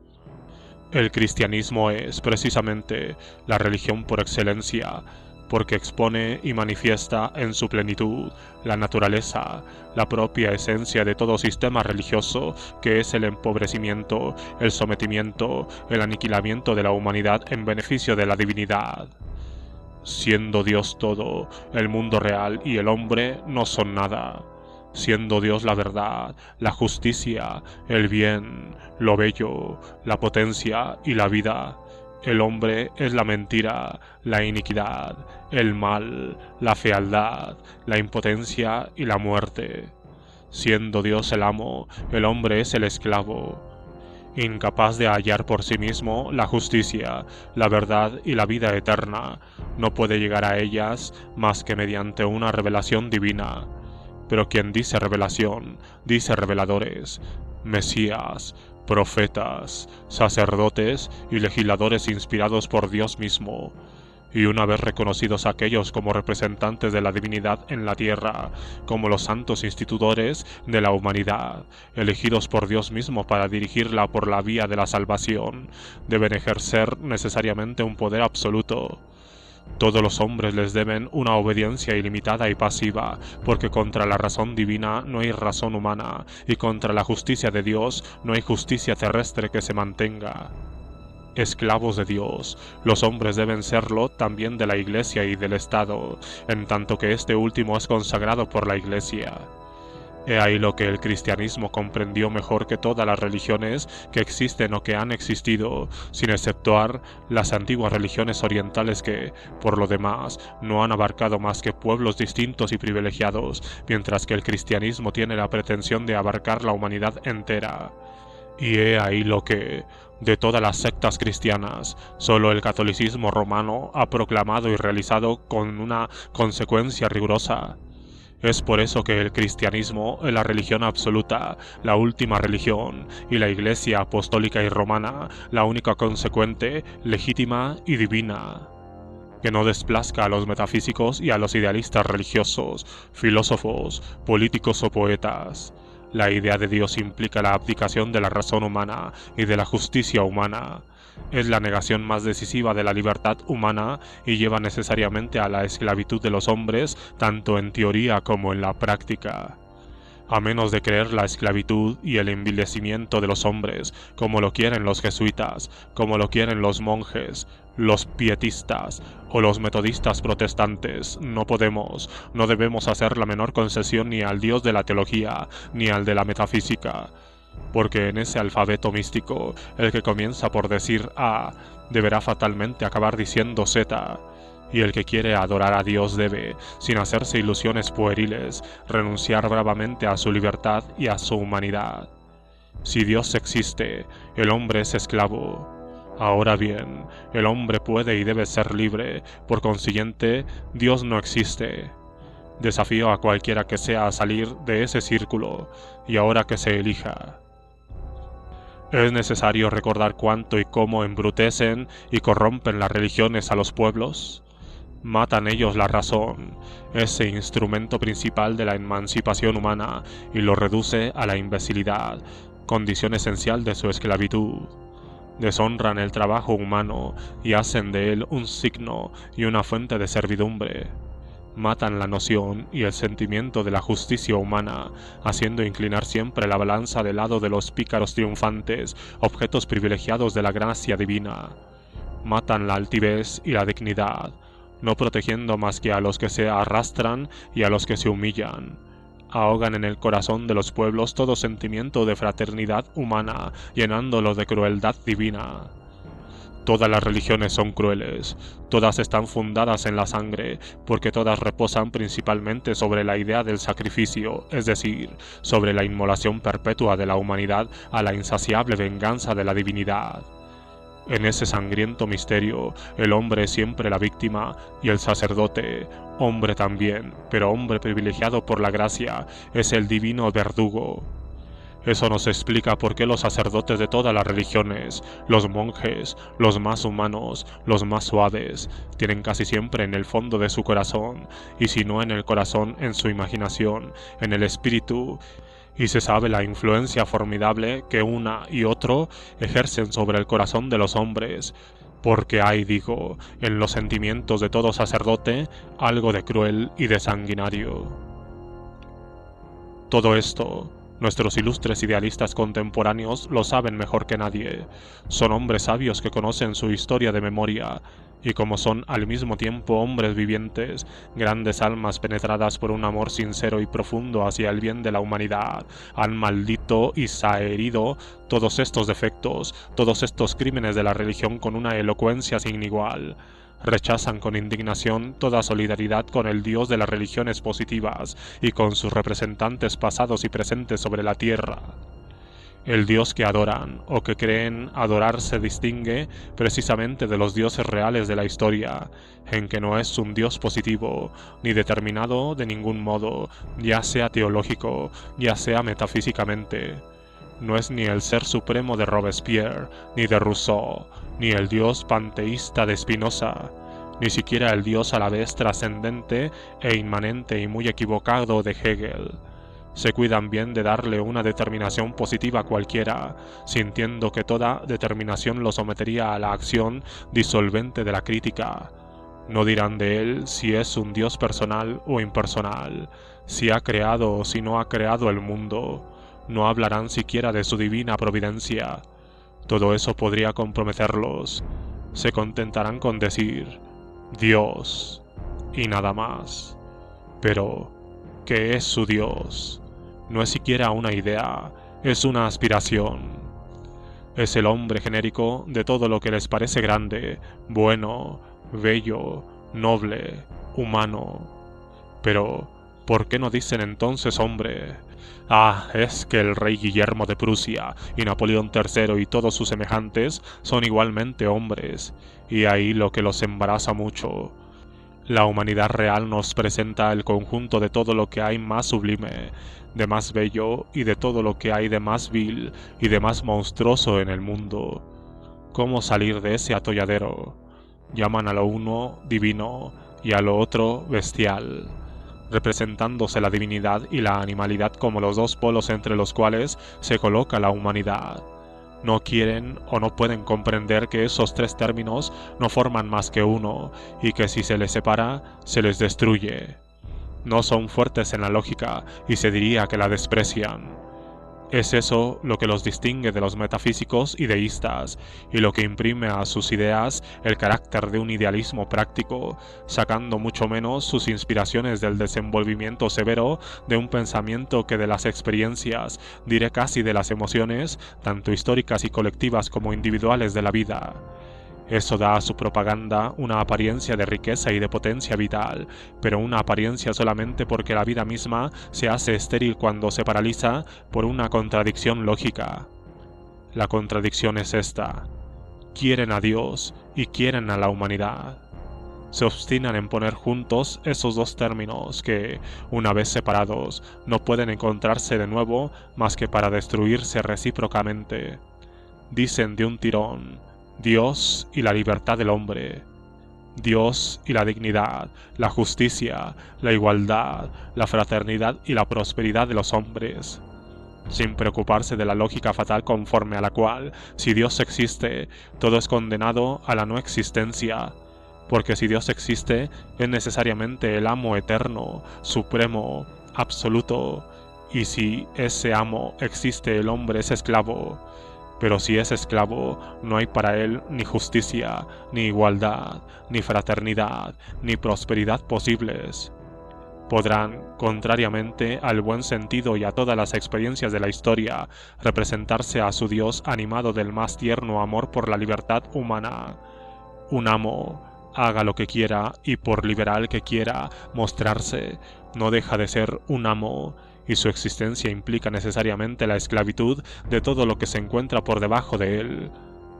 A: El cristianismo es, precisamente, la religión por excelencia, porque expone y manifiesta en su plenitud la naturaleza, la propia esencia de todo sistema religioso, que es el empobrecimiento, el sometimiento, el aniquilamiento de la humanidad en beneficio de la divinidad. Siendo Dios todo, el mundo real y el hombre no son nada. Siendo Dios la verdad, la justicia, el bien, lo bello, la potencia y la vida, el hombre es la mentira, la iniquidad, el mal, la fealdad, la impotencia y la muerte. Siendo Dios el amo, el hombre es el esclavo. Incapaz de hallar por sí mismo la justicia, la verdad y la vida eterna, no puede llegar a ellas más que mediante una revelación divina. Pero quien dice revelación, dice reveladores, mesías, profetas, sacerdotes y legisladores inspirados por Dios mismo. Y una vez reconocidos aquellos como representantes de la divinidad en la tierra, como los santos institutores de la humanidad, elegidos por Dios mismo para dirigirla por la vía de la salvación, deben ejercer necesariamente un poder absoluto. Todos los hombres les deben una obediencia ilimitada y pasiva, porque contra la razón divina no hay razón humana, y contra la justicia de Dios no hay justicia terrestre que se mantenga. Esclavos de Dios, los hombres deben serlo también de la Iglesia y del Estado, en tanto que este último es consagrado por la Iglesia. He ahí lo que el cristianismo comprendió mejor que todas las religiones que existen o que han existido, sin exceptuar las antiguas religiones orientales que, por lo demás, no han abarcado más que pueblos distintos y privilegiados, mientras que el cristianismo tiene la pretensión de abarcar la humanidad entera. Y he ahí lo que, de todas las sectas cristianas, solo el catolicismo romano ha proclamado y realizado con una consecuencia rigurosa. Es por eso que el cristianismo es la religión absoluta, la última religión, y la Iglesia apostólica y romana, la única consecuente, legítima y divina. Que no desplazca a los metafísicos y a los idealistas religiosos, filósofos, políticos o poetas. La idea de Dios implica la abdicación de la razón humana y de la justicia humana. es la negación más decisiva de la libertad humana y lleva necesariamente a la esclavitud de los hombres, tanto en teoría como en la práctica. A menos de creer la esclavitud y el envilecimiento de los hombres, como lo quieren los jesuitas, como lo quieren los monjes, los pietistas o los metodistas protestantes, no debemos hacer la menor concesión ni al Dios de la teología, ni al de la metafísica, porque en ese alfabeto místico, el que comienza por decir A, deberá fatalmente acabar diciendo Z, y el que quiere adorar a Dios debe, sin hacerse ilusiones pueriles, renunciar bravamente a su libertad y a su humanidad. Si Dios existe, el hombre es esclavo. Ahora bien, el hombre puede y debe ser libre, por consiguiente, Dios no existe. Desafío a cualquiera que sea a salir de ese círculo, y ahora que se elija. Es necesario recordar cuánto y cómo embrutecen y corrompen las religiones a los pueblos. Matan ellos la razón, ese instrumento principal de la emancipación humana, y lo reduce a la imbecilidad, condición esencial de su esclavitud. Deshonran el trabajo humano y hacen de él un signo y una fuente de servidumbre. Matan la noción y el sentimiento de la justicia humana, haciendo inclinar siempre la balanza del lado de los pícaros triunfantes, objetos privilegiados de la gracia divina. Matan la altivez y la dignidad, no protegiendo más que a los que se arrastran y a los que se humillan. Ahogan en el corazón de los pueblos todo sentimiento de fraternidad humana, llenándolo de crueldad divina. Todas las religiones son crueles, todas están fundadas en la sangre, porque todas reposan principalmente sobre la idea del sacrificio, es decir, sobre la inmolación perpetua de la humanidad a la insaciable venganza de la divinidad. En ese sangriento misterio, el hombre es siempre la víctima y el sacerdote, hombre también, pero hombre privilegiado por la gracia, es el divino verdugo. Eso nos explica por qué los sacerdotes de todas las religiones, los monjes, los más humanos, los más suaves, tienen casi siempre en el fondo de su corazón, y si no en el corazón, en su imaginación, en el espíritu, y se sabe la influencia formidable que una y otro ejercen sobre el corazón de los hombres, porque hay, digo, en los sentimientos de todo sacerdote algo de cruel y de sanguinario. Todo esto, nuestros ilustres idealistas contemporáneos lo saben mejor que nadie. Son hombres sabios que conocen su historia de memoria, y como son al mismo tiempo hombres vivientes, grandes almas penetradas por un amor sincero y profundo hacia el bien de la humanidad, han maldito y saherido todos estos defectos, todos estos crímenes de la religión con una elocuencia sin igual. Rechazan con indignación toda solidaridad con el Dios de las religiones positivas y con sus representantes pasados y presentes sobre la tierra. El Dios que adoran o que creen adorar se distingue precisamente de los dioses reales de la historia, en que no es un Dios positivo, ni determinado de ningún modo, ya sea teológico, ya sea metafísicamente. No es ni el ser supremo de Robespierre, ni de Rousseau, ni el Dios panteísta de Spinoza, ni siquiera el Dios a la vez trascendente e inmanente y muy equivocado de Hegel. Se cuidan bien de darle una determinación positiva cualquiera, sintiendo que toda determinación lo sometería a la acción disolvente de la crítica. No dirán de él si es un Dios personal o impersonal, si ha creado o si no ha creado el mundo. No hablarán siquiera de su divina providencia. Todo eso podría comprometerlos. Se contentarán con decir Dios y nada más. Pero, ¿qué es su Dios? No es siquiera una idea, es una aspiración. Es el hombre genérico de todo lo que les parece grande, bueno, bello, noble, humano. Pero, ¿por qué no dicen entonces hombre? Ah, es que el rey Guillermo de Prusia y Napoleón III y todos sus semejantes son igualmente hombres, y ahí lo que los embaraza mucho. La humanidad real nos presenta el conjunto de todo lo que hay más sublime, de más bello y de todo lo que hay de más vil y de más monstruoso en el mundo. ¿Cómo salir de ese atolladero? Llaman a lo uno divino y a lo otro bestial, representándose la divinidad y la animalidad como los dos polos entre los cuales se coloca la humanidad. No quieren o no pueden comprender que esos tres términos no forman más que uno y que si se les separa, se les destruye. No son fuertes en la lógica y se diría que la desprecian. Es eso lo que los distingue de los metafísicos y deístas, y lo que imprime a sus ideas el carácter de un idealismo práctico, sacando mucho menos sus inspiraciones del desenvolvimiento severo de un pensamiento que de las experiencias, diré casi de las emociones, tanto históricas y colectivas como individuales de la vida. Eso da a su propaganda una apariencia de riqueza y de potencia vital, pero una apariencia solamente porque la vida misma se hace estéril cuando se paraliza por una contradicción lógica. La contradicción es esta: quieren a Dios y quieren a la humanidad. Se obstinan en poner juntos esos dos términos que, una vez separados, no pueden encontrarse de nuevo más que para destruirse recíprocamente. Dicen de un tirón: Dios y la libertad del hombre, Dios y la dignidad, la justicia, la igualdad, la fraternidad y la prosperidad de los hombres, sin preocuparse de la lógica fatal conforme a la cual, si Dios existe, todo es condenado a la no existencia, porque si Dios existe, es necesariamente el amo eterno, supremo, absoluto, y si ese amo existe, el hombre es esclavo. Pero si es esclavo, no hay para él ni justicia, ni igualdad, ni fraternidad, ni prosperidad posibles. Podrán, contrariamente al buen sentido y a todas las experiencias de la historia, representarse a su Dios animado del más tierno amor por la libertad humana. Un amo, haga lo que quiera y por liberal que quiera mostrarse, no deja de ser un amo, y su existencia implica necesariamente la esclavitud de todo lo que se encuentra por debajo de él.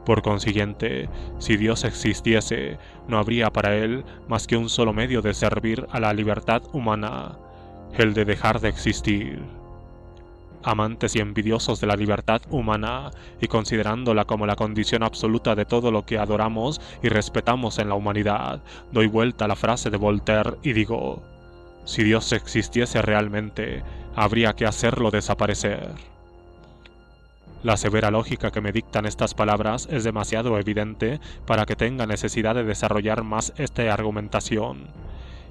A: Por consiguiente, si Dios existiese, no habría para él más que un solo medio de servir a la libertad humana, el de dejar de existir. Amantes y envidiosos de la libertad humana, y considerándola como la condición absoluta de todo lo que adoramos y respetamos en la humanidad, doy vuelta a la frase de Voltaire y digo: si Dios existiese realmente, habría que hacerlo desaparecer. La severa lógica que me dictan estas palabras es demasiado evidente para que tenga necesidad de desarrollar más esta argumentación,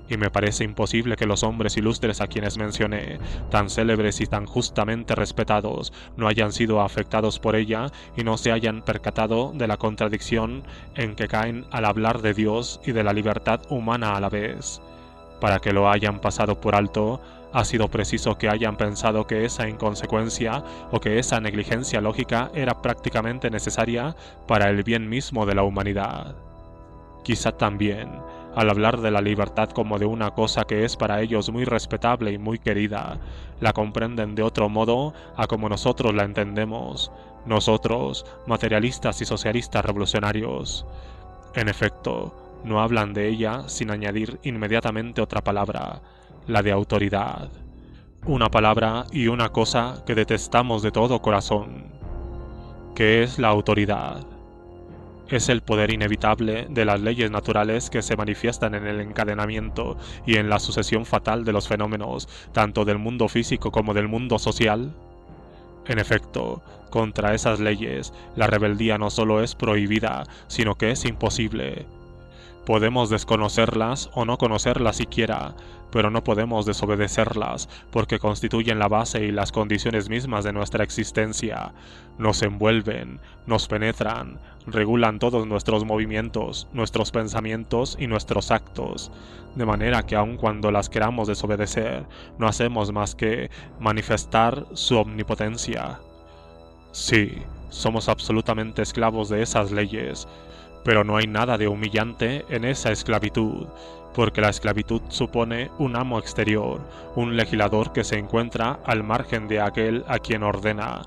A: y me parece imposible que los hombres ilustres a quienes mencioné, tan célebres y tan justamente respetados, no hayan sido afectados por ella y no se hayan percatado de la contradicción en que caen al hablar de Dios y de la libertad humana a la vez. Para que lo hayan pasado por alto, ha sido preciso que hayan pensado que esa inconsecuencia o que esa negligencia lógica era prácticamente necesaria para el bien mismo de la humanidad. Quizá también, al hablar de la libertad como de una cosa que es para ellos muy respetable y muy querida, la comprenden de otro modo a como nosotros la entendemos, nosotros, materialistas y socialistas revolucionarios. En efecto, no hablan de ella sin añadir inmediatamente otra palabra, la de autoridad. Una palabra y una cosa que detestamos de todo corazón. ¿Qué es la autoridad? Es el poder inevitable de las leyes naturales que se manifiestan en el encadenamiento y en la sucesión fatal de los fenómenos, tanto del mundo físico como del mundo social. En efecto, contra esas leyes, la rebeldía no solo es prohibida, sino que es imposible. Podemos desconocerlas o no conocerlas siquiera, pero no podemos desobedecerlas, porque constituyen la base y las condiciones mismas de nuestra existencia. Nos envuelven, nos penetran, regulan todos nuestros movimientos, nuestros pensamientos y nuestros actos, de manera que aun cuando las queramos desobedecer, no hacemos más que manifestar su omnipotencia. Sí, somos absolutamente esclavos de esas leyes, pero no hay nada de humillante en esa esclavitud, porque la esclavitud supone un amo exterior, un legislador que se encuentra al margen de aquel a quien ordena,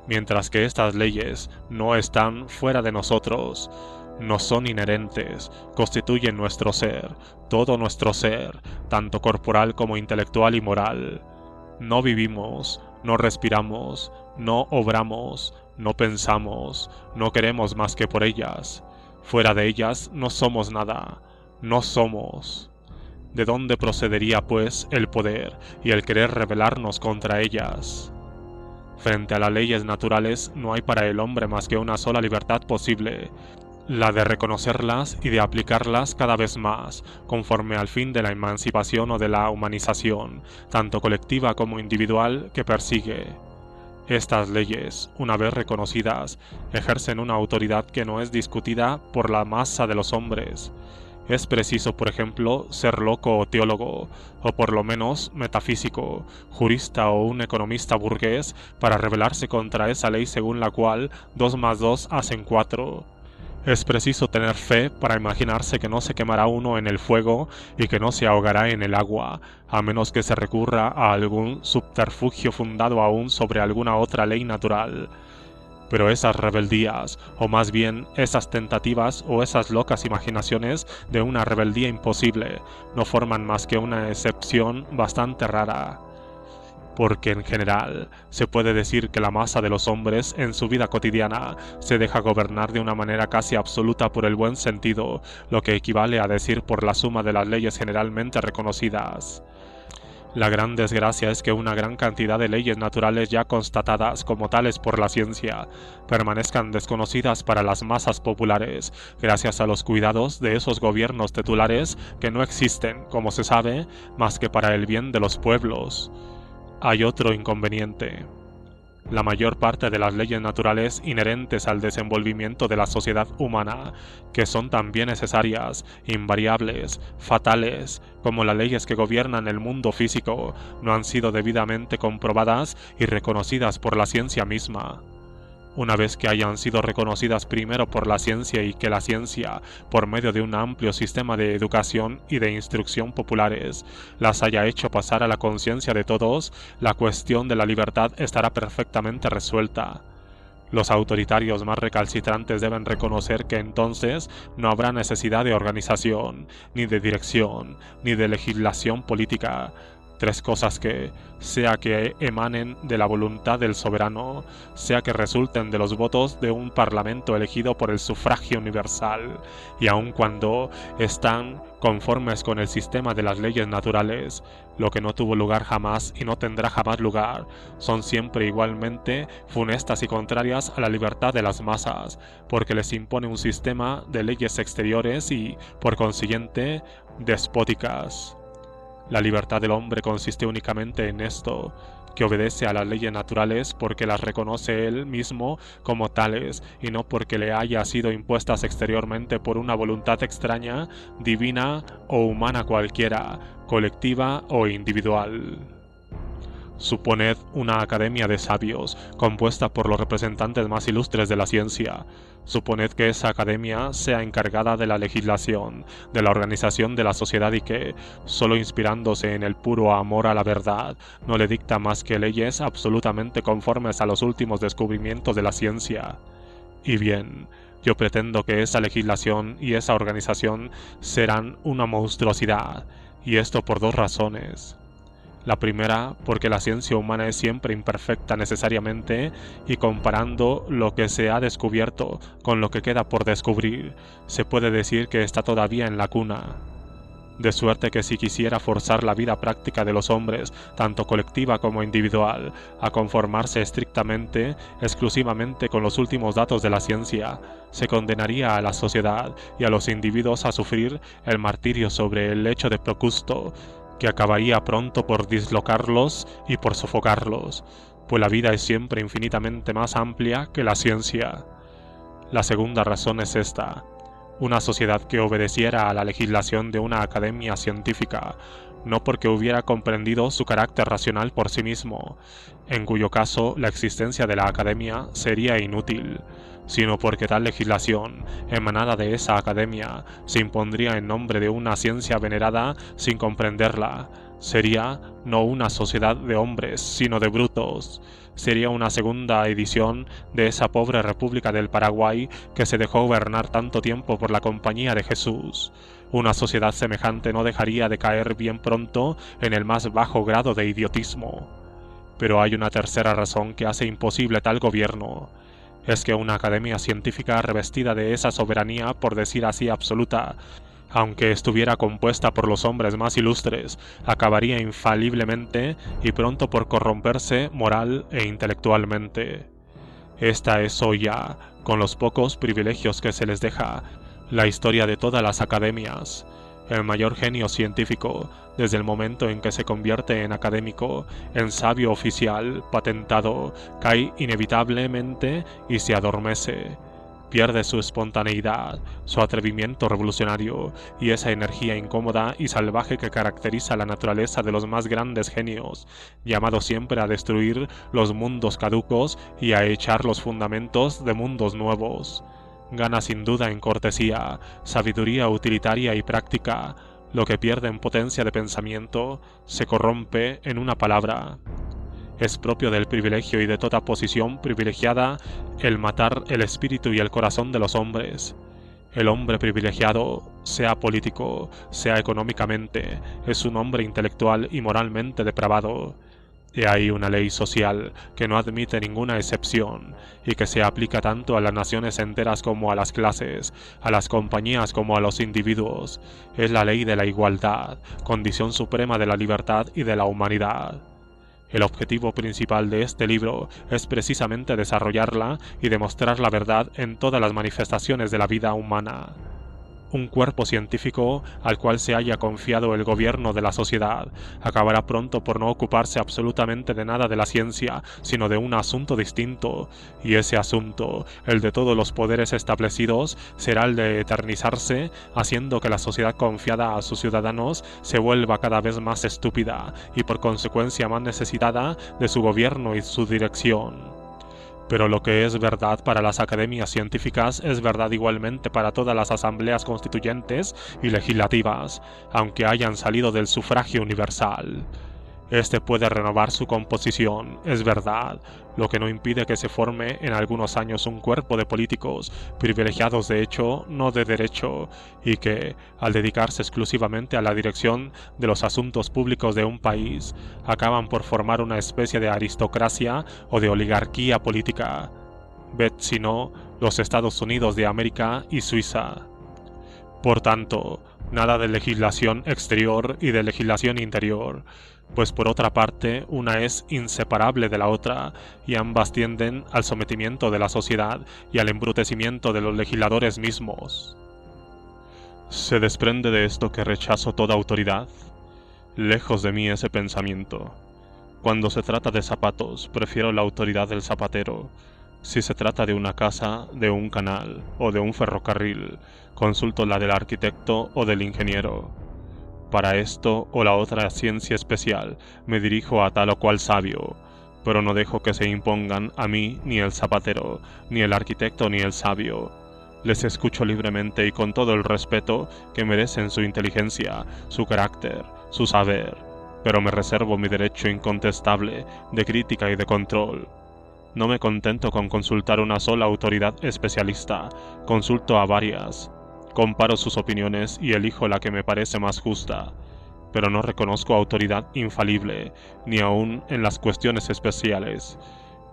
A: mientras que estas leyes no están fuera de nosotros, nos son inherentes, constituyen nuestro ser, todo nuestro ser, tanto corporal como intelectual y moral. No vivimos, no respiramos, no obramos, no pensamos, no queremos más que por ellas. Fuera de ellas no somos nada, no somos. ¿De dónde procedería, pues, el poder y el querer rebelarnos contra ellas? Frente a las leyes naturales no hay para el hombre más que una sola libertad posible, la de reconocerlas y de aplicarlas cada vez más, conforme al fin de la emancipación o de la humanización, tanto colectiva como individual, que persigue. Estas leyes, una vez reconocidas, ejercen una autoridad que no es discutida por la masa de los hombres. Es preciso, por ejemplo, ser loco o teólogo, o por lo menos metafísico, jurista o un economista burgués para rebelarse contra esa ley según la cual 2 más 2 hacen 4. Es preciso tener fe para imaginarse que no se quemará uno en el fuego y que no se ahogará en el agua, a menos que se recurra a algún subterfugio fundado aún sobre alguna otra ley natural. Pero esas rebeldías, o más bien esas tentativas o esas locas imaginaciones de una rebeldía imposible, no forman más que una excepción bastante rara. Porque en general se puede decir que la masa de los hombres en su vida cotidiana se deja gobernar de una manera casi absoluta por el buen sentido, lo que equivale a decir por la suma de las leyes generalmente reconocidas. La gran desgracia es que una gran cantidad de leyes naturales ya constatadas como tales por la ciencia permanezcan desconocidas para las masas populares, gracias a los cuidados de esos gobiernos titulares que no existen, como se sabe, más que para el bien de los pueblos. Hay otro inconveniente. La mayor parte de las leyes naturales inherentes al desenvolvimiento de la sociedad humana, que son también necesarias, invariables, fatales, como las leyes que gobiernan el mundo físico, no han sido debidamente comprobadas y reconocidas por la ciencia misma. Una vez que hayan sido reconocidas primero por la ciencia y que la ciencia, por medio de un amplio sistema de educación y de instrucción populares, las haya hecho pasar a la conciencia de todos, la cuestión de la libertad estará perfectamente resuelta. Los autoritarios más recalcitrantes deben reconocer que entonces no habrá necesidad de organización, ni de dirección, ni de legislación política. 3 cosas que, sea que emanen de la voluntad del soberano, sea que resulten de los votos de un parlamento elegido por el sufragio universal, y aun cuando están conformes con el sistema de las leyes naturales, lo que no tuvo lugar jamás y no tendrá jamás lugar, son siempre igualmente funestas y contrarias a la libertad de las masas, porque les impone un sistema de leyes exteriores y, por consiguiente, despóticas. La libertad del hombre consiste únicamente en esto, que obedece a las leyes naturales porque las reconoce él mismo como tales y no porque le haya sido impuestas exteriormente por una voluntad extraña, divina o humana cualquiera, colectiva o individual. Suponed una academia de sabios, compuesta por los representantes más ilustres de la ciencia. Suponed que esa academia sea encargada de la legislación, de la organización de la sociedad y que, solo inspirándose en el puro amor a la verdad, no le dicta más que leyes absolutamente conformes a los últimos descubrimientos de la ciencia. Y bien, yo pretendo que esa legislación y esa organización serán una monstruosidad, y esto por 2 razones. La primera, porque la ciencia humana es siempre imperfecta necesariamente, y comparando lo que se ha descubierto con lo que queda por descubrir, se puede decir que está todavía en la cuna. De suerte que si quisiera forzar la vida práctica de los hombres, tanto colectiva como individual, a conformarse estrictamente, exclusivamente con los últimos datos de la ciencia, se condenaría a la sociedad y a los individuos a sufrir el martirio sobre el lecho de Procusto, que acabaría pronto por dislocarlos y por sofocarlos, pues la vida es siempre infinitamente más amplia que la ciencia. La segunda razón es esta: una sociedad que obedeciera a la legislación de una academia científica, no porque hubiera comprendido su carácter racional por sí mismo, en cuyo caso la existencia de la academia sería inútil, sino porque tal legislación, emanada de esa academia, se impondría en nombre de una ciencia venerada sin comprenderla. Sería no una sociedad de hombres, sino de brutos. Sería una segunda edición de esa pobre república del Paraguay que se dejó gobernar tanto tiempo por la Compañía de Jesús. Una sociedad semejante no dejaría de caer bien pronto en el más bajo grado de idiotismo. Pero hay una tercera razón que hace imposible tal gobierno. Es que una academia científica revestida de esa soberanía, por decir así, absoluta, aunque estuviera compuesta por los hombres más ilustres, acabaría infaliblemente y pronto por corromperse moral e intelectualmente. Esta es hoy ya, con los pocos privilegios que se les deja, la historia de todas las academias. El mayor genio científico, desde el momento en que se convierte en académico, en sabio oficial, patentado, cae inevitablemente y se adormece. Pierde su espontaneidad, su atrevimiento revolucionario y esa energía incómoda y salvaje que caracteriza la naturaleza de los más grandes genios, llamados siempre a destruir los mundos caducos y a echar los fundamentos de mundos nuevos. Gana sin duda en cortesía, sabiduría utilitaria y práctica. Lo que pierde en potencia de pensamiento se corrompe en una palabra. Es propio del privilegio y de toda posición privilegiada el matar el espíritu y el corazón de los hombres. El hombre privilegiado, sea político, sea económicamente, es un hombre intelectual y moralmente depravado. He ahí una ley social que no admite ninguna excepción y que se aplica tanto a las naciones enteras como a las clases, a las compañías como a los individuos. Es la ley de la igualdad, condición suprema de la libertad y de la humanidad. El objetivo principal de este libro es precisamente desarrollarla y demostrar la verdad en todas las manifestaciones de la vida humana. Un cuerpo científico al cual se haya confiado el gobierno de la sociedad acabará pronto por no ocuparse absolutamente de nada de la ciencia, sino de un asunto distinto, y ese asunto, el de todos los poderes establecidos, será el de eternizarse, haciendo que la sociedad confiada a sus ciudadanos se vuelva cada vez más estúpida y por consecuencia más necesitada de su gobierno y su dirección. Pero lo que es verdad para las academias científicas es verdad igualmente para todas las asambleas constituyentes y legislativas, aunque hayan salido del sufragio universal. Este puede renovar su composición, es verdad, lo que no impide que se forme en algunos años un cuerpo de políticos, privilegiados de hecho, no de derecho, y que, al dedicarse exclusivamente a la dirección de los asuntos públicos de un país, acaban por formar una especie de aristocracia o de oligarquía política. Ved, si no, los Estados Unidos de América y Suiza. Por tanto, nada de legislación exterior y de legislación interior, pues por otra parte una es inseparable de la otra y ambas tienden al sometimiento de la sociedad y al embrutecimiento de los legisladores mismos. ¿Se desprende de esto que rechazo toda autoridad? Lejos de mí ese pensamiento. Cuando se trata de zapatos, prefiero la autoridad del zapatero. Si se trata de una casa, de un canal o de un ferrocarril, consulto la del arquitecto o del ingeniero. Para esto o la otra ciencia especial me dirijo a tal o cual sabio, pero no dejo que se impongan a mí ni el zapatero, ni el arquitecto ni el sabio. Les escucho libremente y con todo el respeto que merecen su inteligencia, su carácter, su saber, pero me reservo mi derecho incontestable de crítica y de control. No me contento con consultar una sola autoridad especialista, consulto a varias. Comparo sus opiniones y elijo la que me parece más justa, pero no reconozco autoridad infalible, ni aun en las cuestiones especiales.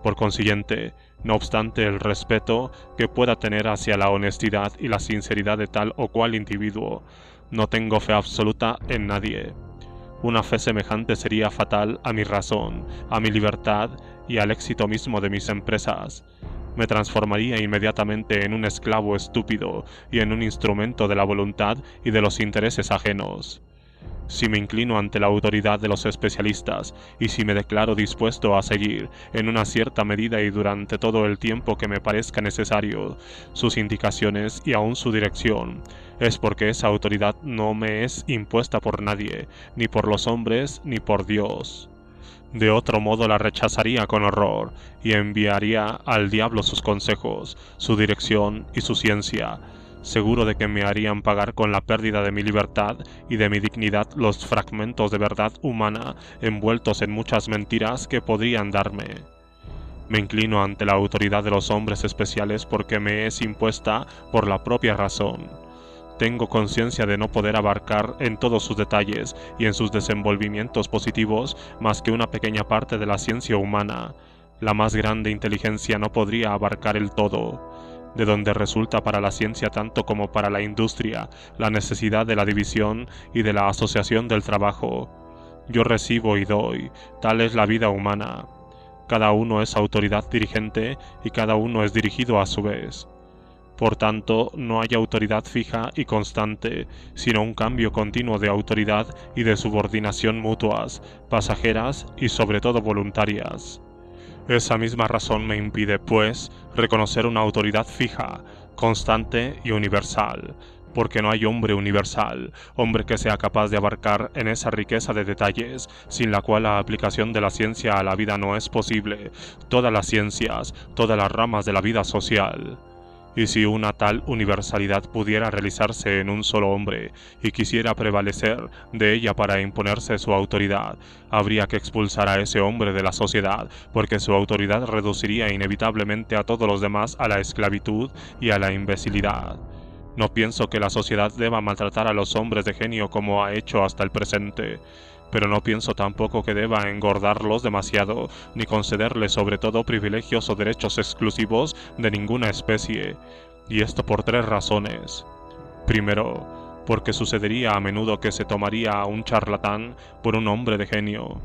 A: Por consiguiente, no obstante el respeto que pueda tener hacia la honestidad y la sinceridad de tal o cual individuo, no tengo fe absoluta en nadie. Una fe semejante sería fatal a mi razón, a mi libertad y al éxito mismo de mis empresas. Me transformaría inmediatamente en un esclavo estúpido y en un instrumento de la voluntad y de los intereses ajenos. Si me inclino ante la autoridad de los especialistas y si me declaro dispuesto a seguir, en una cierta medida y durante todo el tiempo que me parezca necesario, sus indicaciones y aun su dirección, es porque esa autoridad no me es impuesta por nadie, ni por los hombres, ni por Dios. De otro modo la rechazaría con horror y enviaría al diablo sus consejos, su dirección y su ciencia, seguro de que me harían pagar con la pérdida de mi libertad y de mi dignidad los fragmentos de verdad humana envueltos en muchas mentiras que podrían darme. Me inclino ante la autoridad de los hombres especiales porque me es impuesta por la propia razón. Tengo conciencia de no poder abarcar en todos sus detalles y en sus desenvolvimientos positivos más que una pequeña parte de la ciencia humana. La más grande inteligencia no podría abarcar el todo. de donde resulta para la ciencia tanto como para la industria la necesidad de la división y de la asociación del trabajo. Yo recibo y doy, tal es la vida humana. Cada uno es autoridad dirigente y cada uno es dirigido a su vez. Por tanto, no hay autoridad fija y constante, sino un cambio continuo de autoridad y de subordinación mutuas, pasajeras y sobre todo voluntarias. Esa misma razón me impide, pues, reconocer una autoridad fija, constante y universal, porque no hay hombre universal, hombre que sea capaz de abarcar en esa riqueza de detalles, sin la cual la aplicación de la ciencia a la vida no es posible, todas las ciencias, todas las ramas de la vida social. Y si una tal universalidad pudiera realizarse en un solo hombre y quisiera prevalecer de ella para imponerse su autoridad, habría que expulsar a ese hombre de la sociedad, porque su autoridad reduciría inevitablemente a todos los demás a la esclavitud y a la imbecilidad. No pienso que la sociedad deba maltratar a los hombres de genio como ha hecho hasta el presente, pero no pienso tampoco que deba engordarlos demasiado, ni concederles sobre todo privilegios o derechos exclusivos de ninguna especie, y esto por 3 razones. Primero, porque sucedería a menudo que se tomaría a un charlatán por un hombre de genio.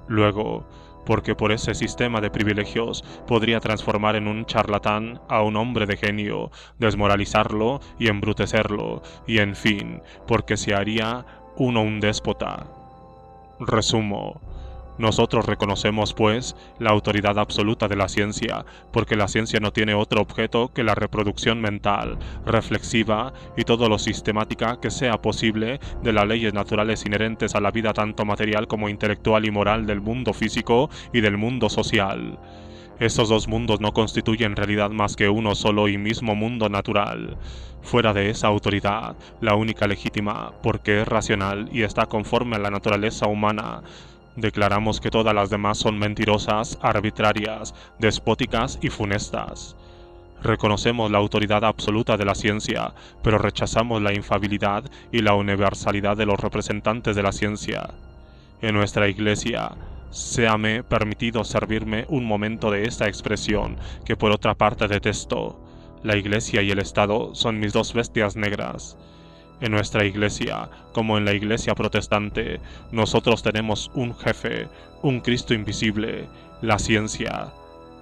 A: Luego, porque por ese sistema de privilegios podría transformar en un charlatán a un hombre de genio, desmoralizarlo y embrutecerlo, y en fin, porque se haría uno un déspota. Resumo. Nosotros reconocemos, pues, la autoridad absoluta de la ciencia, porque la ciencia no tiene otro objeto que la reproducción mental, reflexiva y todo lo sistemática que sea posible de las leyes naturales inherentes a la vida tanto material como intelectual y moral del mundo físico y del mundo social. Estos 2 mundos no constituyen en realidad más que uno solo y mismo mundo natural. Fuera de esa autoridad, la única legítima, porque es racional y está conforme a la naturaleza humana, declaramos que todas las demás son mentirosas, arbitrarias, despóticas y funestas. Reconocemos la autoridad absoluta de la ciencia, pero rechazamos la infalibilidad y la universalidad de los representantes de la ciencia. En nuestra Iglesia, séame permitido servirme un momento de esta expresión, que por otra parte detesto. La Iglesia y el Estado son mis 2 bestias negras. En nuestra Iglesia, como en la Iglesia protestante, nosotros tenemos un jefe, un Cristo invisible, la ciencia.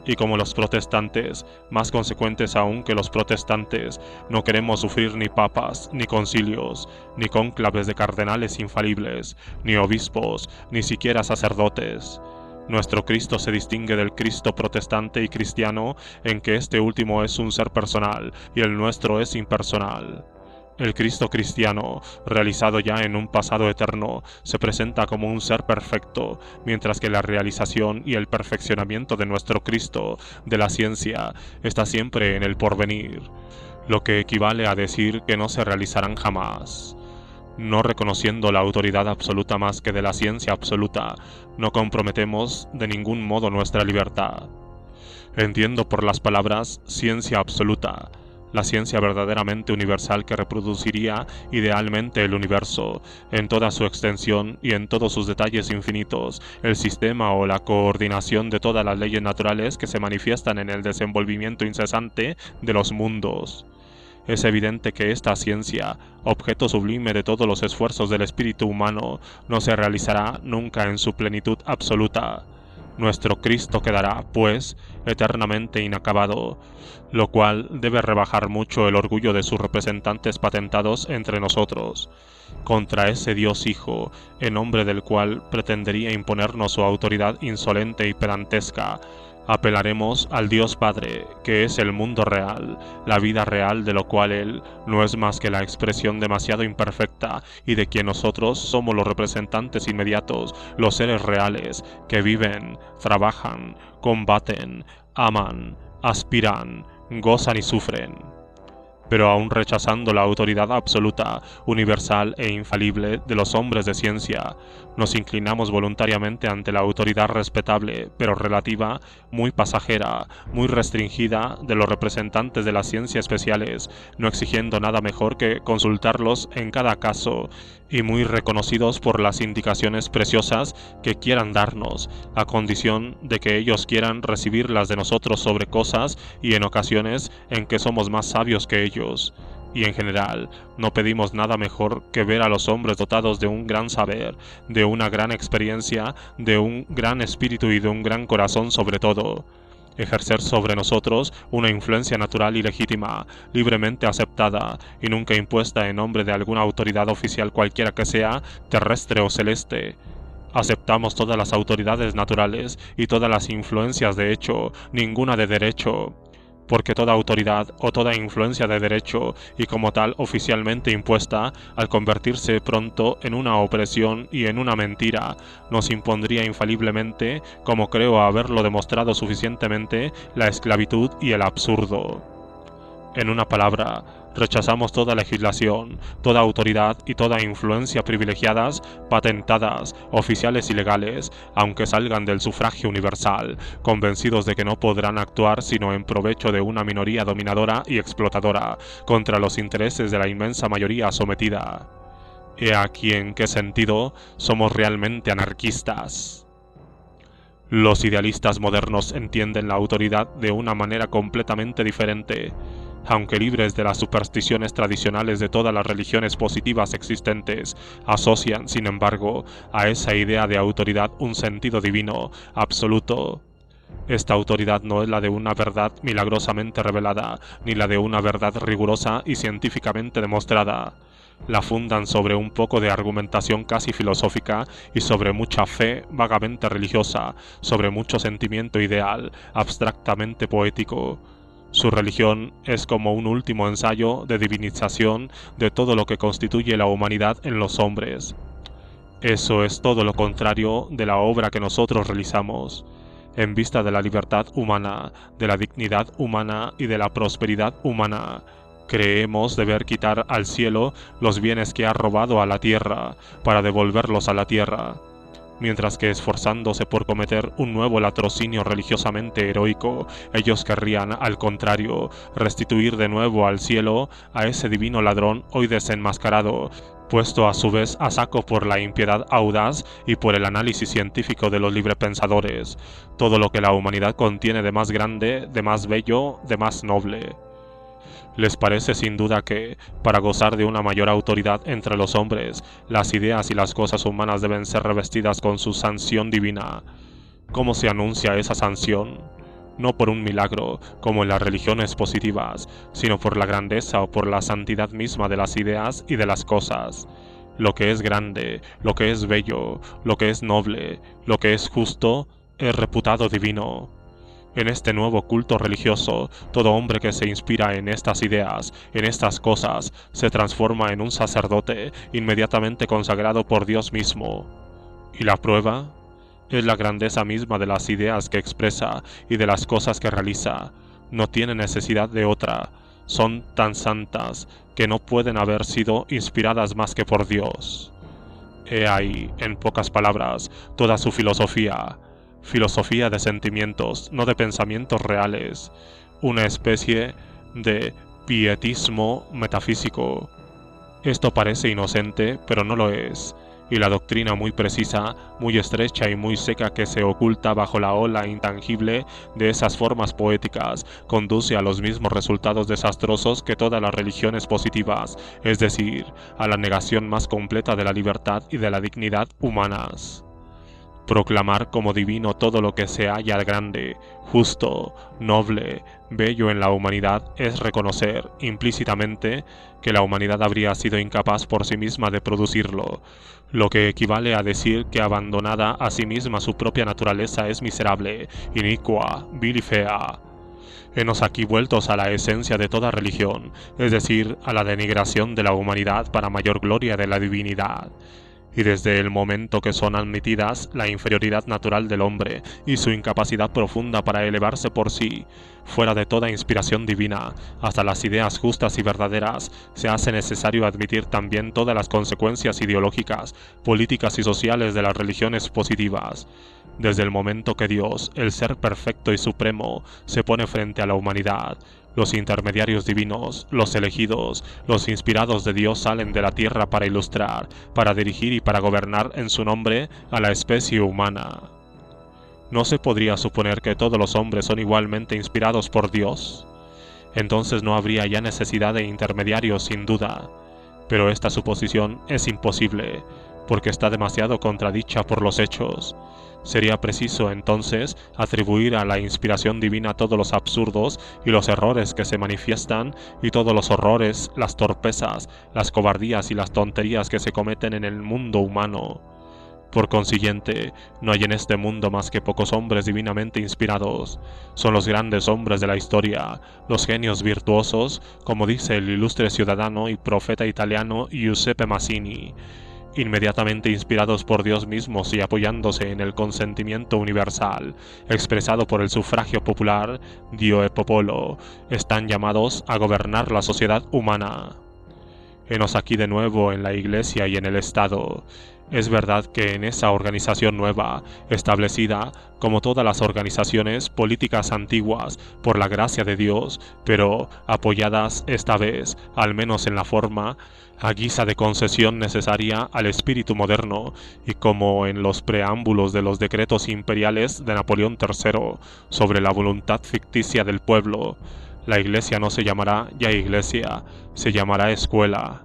A: Y como los protestantes, más consecuentes aún que los protestantes, no queremos sufrir ni papas, ni concilios, ni cónclaves de cardenales infalibles, ni obispos, ni siquiera sacerdotes. Nuestro Cristo se distingue del Cristo protestante y cristiano en que este último es un ser personal y el nuestro es impersonal. El Cristo cristiano, realizado ya en un pasado eterno, se presenta como un ser perfecto, mientras que la realización y el perfeccionamiento de nuestro Cristo, de la ciencia, está siempre en el porvenir, lo que equivale a decir que no se realizarán jamás. No reconociendo la autoridad absoluta más que de la ciencia absoluta, no comprometemos de ningún modo nuestra libertad. Entiendo por las palabras ciencia absoluta, la ciencia verdaderamente universal que reproduciría idealmente el universo, en toda su extensión y en todos sus detalles infinitos, el sistema o la coordinación de todas las leyes naturales que se manifiestan en el desenvolvimiento incesante de los mundos. Es evidente que esta ciencia, objeto sublime de todos los esfuerzos del espíritu humano, no se realizará nunca en su plenitud absoluta. Nuestro Cristo quedará, pues, eternamente inacabado, lo cual debe rebajar mucho el orgullo de sus representantes patentados entre nosotros, contra ese Dios Hijo, en nombre del cual pretendería imponernos su autoridad insolente y pedantesca. Apelaremos al Dios Padre, que es el mundo real, la vida real de lo cual Él no es más que la expresión demasiado imperfecta y de quien nosotros somos los representantes inmediatos, los seres reales, que viven, trabajan, combaten, aman, aspiran, gozan y sufren. pero aún rechazando la autoridad absoluta, universal e infalible de los hombres de ciencia, nos inclinamos voluntariamente ante la autoridad respetable, pero relativa, muy pasajera, muy restringida de los representantes de la ciencia especiales, no exigiendo nada mejor que consultarlos en cada caso, y muy reconocidos por las indicaciones preciosas que quieran darnos, a condición de que ellos quieran recibirlas de nosotros sobre cosas y en ocasiones en que somos más sabios que ellos. Y en general, no pedimos nada mejor que ver a los hombres dotados de un gran saber, de una gran experiencia, de un gran espíritu y de un gran corazón sobre todo, ejercer sobre nosotros una influencia natural y legítima, libremente aceptada y nunca impuesta en nombre de alguna autoridad oficial cualquiera que sea, terrestre o celeste. Aceptamos todas las autoridades naturales y todas las influencias de hecho, ninguna de derecho, porque toda autoridad o toda influencia de derecho y como tal oficialmente impuesta, al convertirse pronto en una opresión y en una mentira, nos impondría infaliblemente, como creo haberlo demostrado suficientemente, la esclavitud y el absurdo. En una palabra, rechazamos toda legislación, toda autoridad y toda influencia privilegiadas, patentadas, oficiales y legales, aunque salgan del sufragio universal, convencidos de que no podrán actuar sino en provecho de una minoría dominadora y explotadora, contra los intereses de la inmensa mayoría sometida. He aquí en qué sentido somos realmente anarquistas. Los idealistas modernos entienden la autoridad de una manera completamente diferente. Aunque libres de las supersticiones tradicionales de todas las religiones positivas existentes, asocian, sin embargo, a esa idea de autoridad un sentido divino, absoluto. Esta autoridad no es la de una verdad milagrosamente revelada, ni la de una verdad rigurosa y científicamente demostrada. La fundan sobre un poco de argumentación casi filosófica y sobre mucha fe vagamente religiosa, sobre mucho sentimiento ideal, abstractamente poético. Su religión es como un último ensayo de divinización de todo lo que constituye la humanidad en los hombres. Eso es todo lo contrario de la obra que nosotros realizamos, en vista de la libertad humana, de la dignidad humana y de la prosperidad humana. Creemos deber quitar al cielo los bienes que ha robado a la tierra, para devolverlos a la tierra, mientras que esforzándose por cometer un nuevo latrocinio religiosamente heroico, ellos querrían, al contrario, restituir de nuevo al cielo a ese divino ladrón hoy desenmascarado, puesto a su vez a saco por la impiedad audaz y por el análisis científico de los librepensadores, todo lo que la humanidad contiene de más grande, de más bello, de más noble. Les parece sin duda que, para gozar de una mayor autoridad entre los hombres, las ideas y las cosas humanas deben ser revestidas con su sanción divina. ¿Cómo se anuncia esa sanción? No por un milagro, como en las religiones positivas, sino por la grandeza o por la santidad misma de las ideas y de las cosas. Lo que es grande, lo que es bello, lo que es noble, lo que es justo, es reputado divino. En este nuevo culto religioso, todo hombre que se inspira en estas ideas, en estas cosas, se transforma en un sacerdote inmediatamente consagrado por Dios mismo. ¿Y la prueba? Es la grandeza misma de las ideas que expresa y de las cosas que realiza. No tiene necesidad de otra. Son tan santas que no pueden haber sido inspiradas más que por Dios. He ahí, en pocas palabras, toda su filosofía. Filosofía de sentimientos, no de pensamientos reales, una especie de pietismo metafísico. Esto parece inocente, pero no lo es, y la doctrina muy precisa, muy estrecha y muy seca que se oculta bajo la ola intangible de esas formas poéticas, conduce a los mismos resultados desastrosos que todas las religiones positivas, es decir, a la negación más completa de la libertad y de la dignidad humanas. Proclamar como divino todo lo que se halla grande, justo, noble, bello en la humanidad es reconocer, implícitamente, que la humanidad habría sido incapaz por sí misma de producirlo, lo que equivale a decir que abandonada a sí misma su propia naturaleza es miserable, inicua, vil y fea. Henos aquí vueltos a la esencia de toda religión, es decir, a la denigración de la humanidad para mayor gloria de la divinidad. y desde el momento que son admitidas la inferioridad natural del hombre y su incapacidad profunda para elevarse por sí, fuera de toda inspiración divina, hasta las ideas justas y verdaderas, se hace necesario admitir también todas las consecuencias ideológicas, políticas y sociales de las religiones positivas. Desde el momento que Dios, el ser perfecto y supremo, se pone frente a la humanidad, los intermediarios divinos, los elegidos, los inspirados de Dios salen de la tierra para ilustrar, para dirigir y para gobernar en su nombre a la especie humana. ¿No se podría suponer que todos los hombres son igualmente inspirados por Dios? Entonces no habría ya necesidad de intermediarios sin duda, pero esta suposición es imposible, porque está demasiado contradicha por los hechos. Sería preciso, entonces, atribuir a la inspiración divina todos los absurdos y los errores que se manifiestan y todos los horrores, las torpezas, las cobardías y las tonterías que se cometen en el mundo humano. Por consiguiente, no hay en este mundo más que pocos hombres divinamente inspirados. Son los grandes hombres de la historia, los genios virtuosos, como dice el ilustre ciudadano y profeta italiano Giuseppe Mazzini, inmediatamente inspirados por Dios mismo y apoyándose en el consentimiento universal, expresado por el sufragio popular, Dio e Popolo, están llamados a gobernar la sociedad humana. Henos aquí de nuevo en la Iglesia y en el Estado. Es verdad que en esa organización nueva, establecida, como todas las organizaciones políticas antiguas, por la gracia de Dios, pero apoyadas esta vez, al menos en la forma, a guisa de concesión necesaria al espíritu moderno, y como en los preámbulos de los decretos imperiales de Napoleón III sobre la voluntad ficticia del pueblo, la Iglesia no se llamará ya Iglesia, se llamará escuela.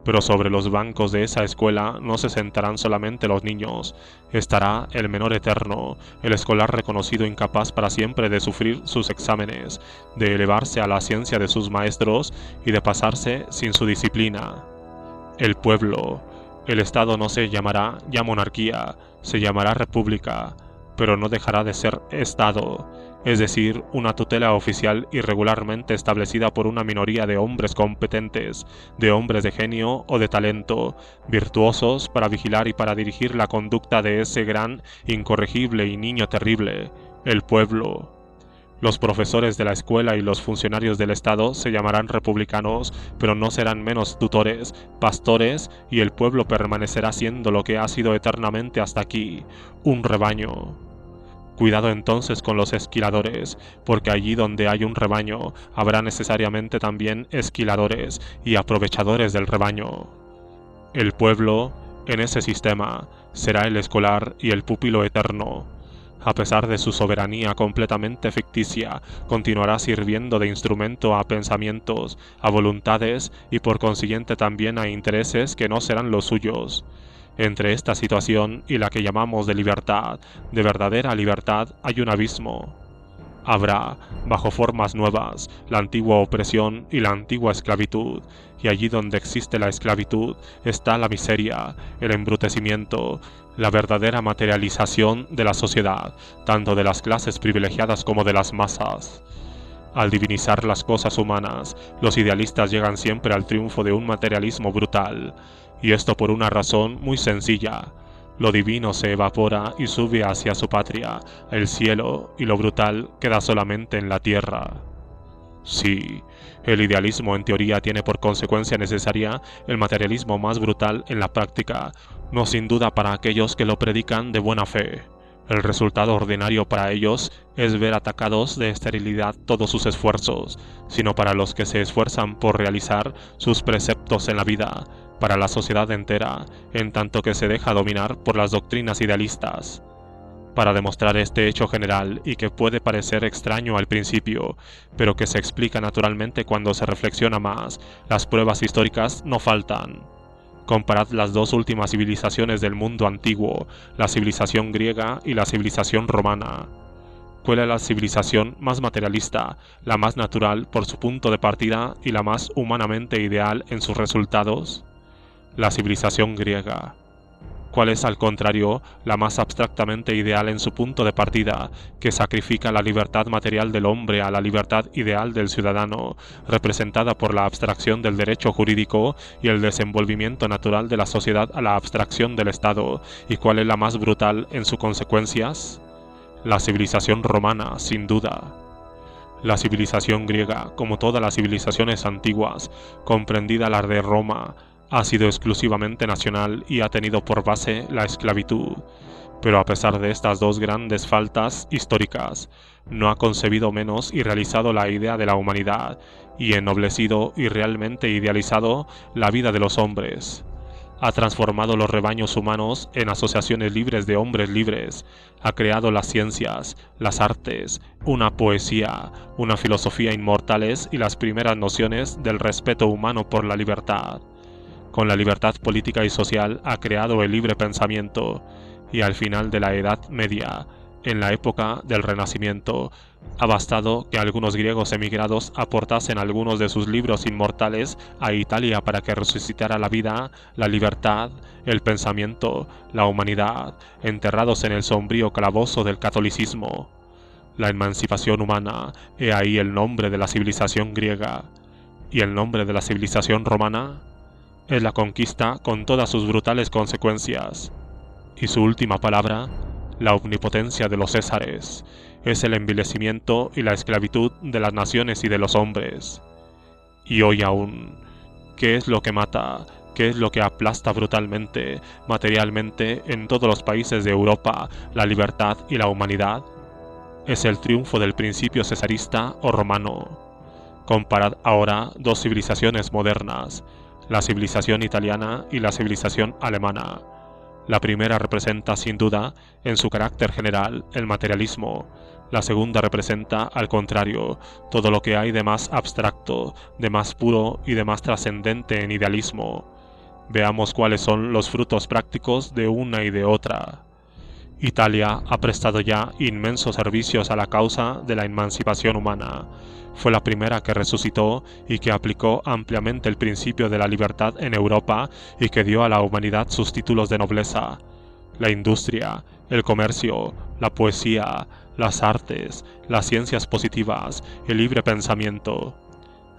A: Pero sobre los bancos de esa escuela no se sentarán solamente los niños, estará el menor eterno, el escolar reconocido incapaz para siempre de sufrir sus exámenes, de elevarse a la ciencia de sus maestros y de pasarse sin su disciplina. El pueblo, el Estado no se llamará ya monarquía, se llamará república, pero no dejará de ser Estado, es decir, una tutela oficial irregularmente establecida por una minoría de hombres competentes, de hombres de genio o de talento, virtuosos para vigilar y para dirigir la conducta de ese gran, incorregible y niño terrible, el pueblo. Los profesores de la escuela y los funcionarios del Estado se llamarán republicanos, pero no serán menos tutores, pastores, y el pueblo permanecerá siendo lo que ha sido eternamente hasta aquí, un rebaño. Cuidado entonces con los esquiladores, porque allí donde hay un rebaño, habrá necesariamente también esquiladores y aprovechadores del rebaño. El pueblo, en ese sistema, será el escolar y el pupilo eterno. A pesar de su soberanía completamente ficticia, continuará sirviendo de instrumento a pensamientos, a voluntades y por consiguiente también a intereses que no serán los suyos. Entre esta situación y la que llamamos de libertad, de verdadera libertad, hay un abismo. Habrá, bajo formas nuevas, la antigua opresión y la antigua esclavitud, y allí donde existe la esclavitud está la miseria, el embrutecimiento, la verdadera materialización de la sociedad, tanto de las clases privilegiadas como de las masas. Al divinizar las cosas humanas, los idealistas llegan siempre al triunfo de un materialismo brutal, y esto por una razón muy sencilla. Lo divino se evapora y sube hacia su patria, el cielo, y lo brutal queda solamente en la tierra. Sí, el idealismo en teoría tiene por consecuencia necesaria el materialismo más brutal en la práctica, no sin duda para aquellos que lo predican de buena fe. El resultado ordinario para ellos es ver atacados de esterilidad todos sus esfuerzos, sino para los que se esfuerzan por realizar sus preceptos en la vida, para la sociedad entera, en tanto que se deja dominar por las doctrinas idealistas. Para demostrar este hecho general y que puede parecer extraño al principio, pero que se explica naturalmente cuando se reflexiona más, las pruebas históricas no faltan. Comparad las dos últimas civilizaciones del mundo antiguo, la civilización griega y la civilización romana. ¿Cuál es la civilización más materialista, la más natural por su punto de partida y la más humanamente ideal en sus resultados? La civilización griega. cuál es al contrario la más abstractamente ideal en su punto de partida, que sacrifica la libertad material del hombre a la libertad ideal del ciudadano, representada por la abstracción del derecho jurídico y el desenvolvimiento natural de la sociedad a la abstracción del Estado, y cuál es la más brutal en sus consecuencias. La civilización romana, sin duda. La civilización griega, como todas las civilizaciones antiguas, comprendida la de Roma, ha sido exclusivamente nacional y ha tenido por base la esclavitud, pero a pesar de estas dos grandes faltas históricas, no ha concebido menos y realizado la idea de la humanidad, y ennoblecido y realmente idealizado la vida de los hombres. Ha transformado los rebaños humanos en asociaciones libres de hombres libres, ha creado las ciencias, las artes, una poesía, una filosofía inmortales y las primeras nociones del respeto humano por la libertad. Con la libertad política y social ha creado el libre pensamiento, y al final de la Edad Media, en la época del Renacimiento, ha bastado que algunos griegos emigrados aportasen algunos de sus libros inmortales a Italia para que resucitara la vida, la libertad, el pensamiento, la humanidad, enterrados en el sombrío calabozo del catolicismo. La emancipación humana, he ahí el nombre de la civilización griega, y el nombre de la civilización romana es la conquista con todas sus brutales consecuencias, y su última palabra, la omnipotencia de los césares, es el envilecimiento y la esclavitud de las naciones y de los hombres. Y hoy aún, ¿qué es lo que mata? ¿Qué es lo que aplasta brutalmente, materialmente, en todos los países de Europa, la libertad y la humanidad? Es el triunfo del principio cesarista o romano. Comparad ahora dos civilizaciones modernas, la civilización italiana y la civilización alemana. La primera representa, sin duda, en su carácter general, el materialismo. La segunda representa, al contrario, todo lo que hay de más abstracto, de más puro y de más trascendente en idealismo. Veamos cuáles son los frutos prácticos de una y de otra. Italia ha prestado ya inmensos servicios a la causa de la emancipación humana. Fue la primera que resucitó y que aplicó ampliamente el principio de la libertad en Europa y que dio a la humanidad sus títulos de nobleza. La industria, el comercio, la poesía, las artes, las ciencias positivas, el libre pensamiento.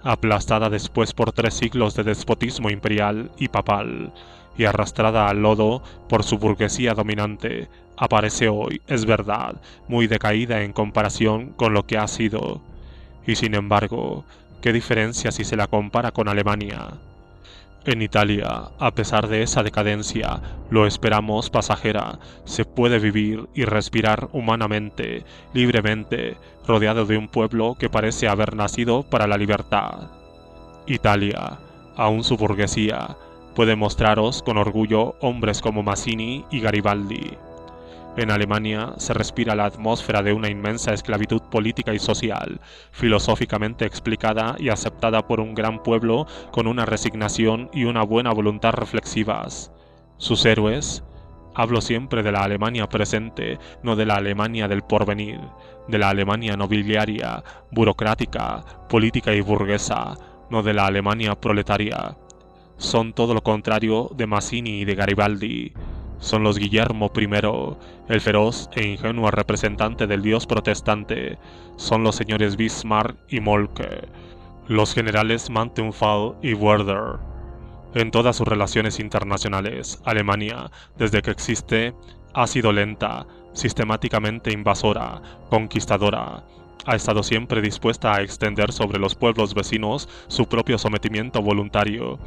A: Aplastada después por 3 siglos de despotismo imperial y papal, y arrastrada al lodo por su burguesía dominante, aparece hoy, es verdad, muy decaída en comparación con lo que ha sido. Y sin embargo, ¿qué diferencia si se la compara con Alemania? En Italia, a pesar de esa decadencia, lo esperamos pasajera, se puede vivir y respirar humanamente, libremente, rodeado de un pueblo que parece haber nacido para la libertad. Italia, aún su burguesía, puede mostraros con orgullo hombres como Mazzini y Garibaldi. En Alemania se respira la atmósfera de una inmensa esclavitud política y social, filosóficamente explicada y aceptada por un gran pueblo con una resignación y una buena voluntad reflexivas. Sus héroes, hablo siempre de la Alemania presente, no de la Alemania del porvenir, de la Alemania nobiliaria, burocrática, política y burguesa, no de la Alemania proletaria. Son todo lo contrario de Mazzini y de Garibaldi. Son los Guillermo I, el feroz e ingenuo representante del dios protestante. Son los señores Bismarck y Moltke, los generales Mantenfall y Werder. En todas sus relaciones internacionales, Alemania, desde que existe, ha sido lenta, sistemáticamente invasora, conquistadora. Ha estado siempre dispuesta a extender sobre los pueblos vecinos su propio sometimiento voluntario,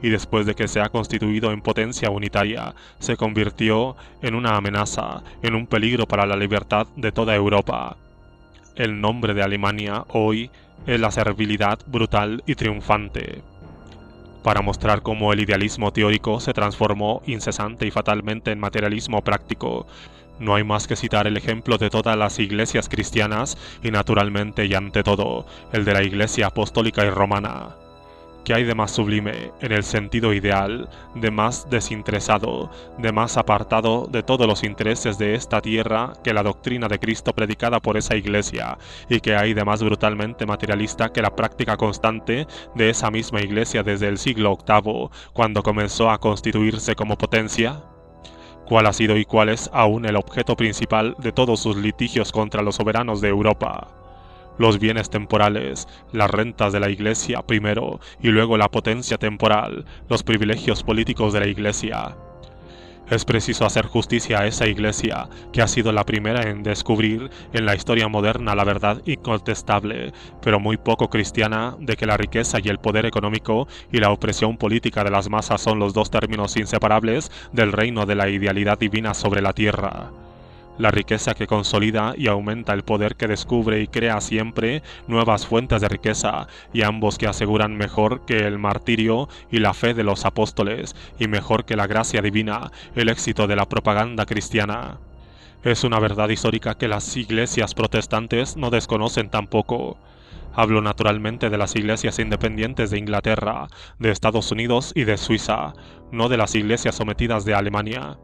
A: y después de que se ha constituido en potencia unitaria, se convirtió en una amenaza, en un peligro para la libertad de toda Europa. El nombre de Alemania hoy es la servilidad brutal y triunfante. Para mostrar cómo el idealismo teórico se transformó incesante y fatalmente en materialismo práctico, no hay más que citar el ejemplo de todas las iglesias cristianas y naturalmente y ante todo, el de la Iglesia Apostólica y Romana. ¿Qué hay de más sublime, en el sentido ideal, de más desinteresado, de más apartado de todos los intereses de esta tierra que la doctrina de Cristo predicada por esa iglesia, y que hay de más brutalmente materialista que la práctica constante de esa misma iglesia desde el siglo VIII, cuando comenzó a constituirse como potencia? cuál ha sido y cuál es aún el objeto principal de todos sus litigios contra los soberanos de Europa. Los bienes temporales, las rentas de la Iglesia primero y luego la potencia temporal, los privilegios políticos de la Iglesia. Es preciso hacer justicia a esa Iglesia, que ha sido la primera en descubrir en la historia moderna la verdad incontestable, pero muy poco cristiana, de que la riqueza y el poder económico y la opresión política de las masas son los dos términos inseparables del reino de la idealidad divina sobre la tierra. La riqueza que consolida y aumenta el poder que descubre y crea siempre nuevas fuentes de riqueza, y ambos que aseguran mejor que el martirio y la fe de los apóstoles, y mejor que la gracia divina, el éxito de la propaganda cristiana. Es una verdad histórica que las iglesias protestantes no desconocen tampoco. Hablo naturalmente de las iglesias independientes de Inglaterra, de Estados Unidos y de Suiza, no de las iglesias sometidas de Alemania.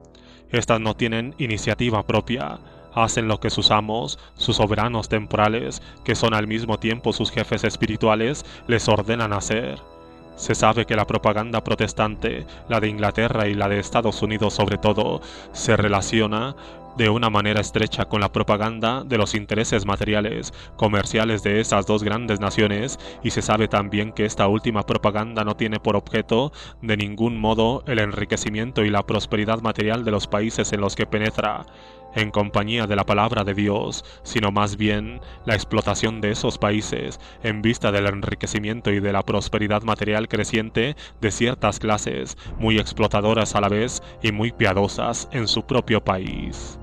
A: Estas no tienen iniciativa propia, hacen lo que sus amos, sus soberanos temporales, que son al mismo tiempo sus jefes espirituales, les ordenan hacer. Se sabe que la propaganda protestante, la de Inglaterra y la de Estados Unidos sobre todo, se relaciona de una manera estrecha con la propaganda de los intereses materiales, comerciales de esas dos grandes naciones, y se sabe también que esta última propaganda no tiene por objeto de ningún modo el enriquecimiento y la prosperidad material de los países en los que penetra, en compañía de la palabra de Dios, sino más bien la explotación de esos países en vista del enriquecimiento y de la prosperidad material creciente de ciertas clases, muy explotadoras a la vez y muy piadosas en su propio país.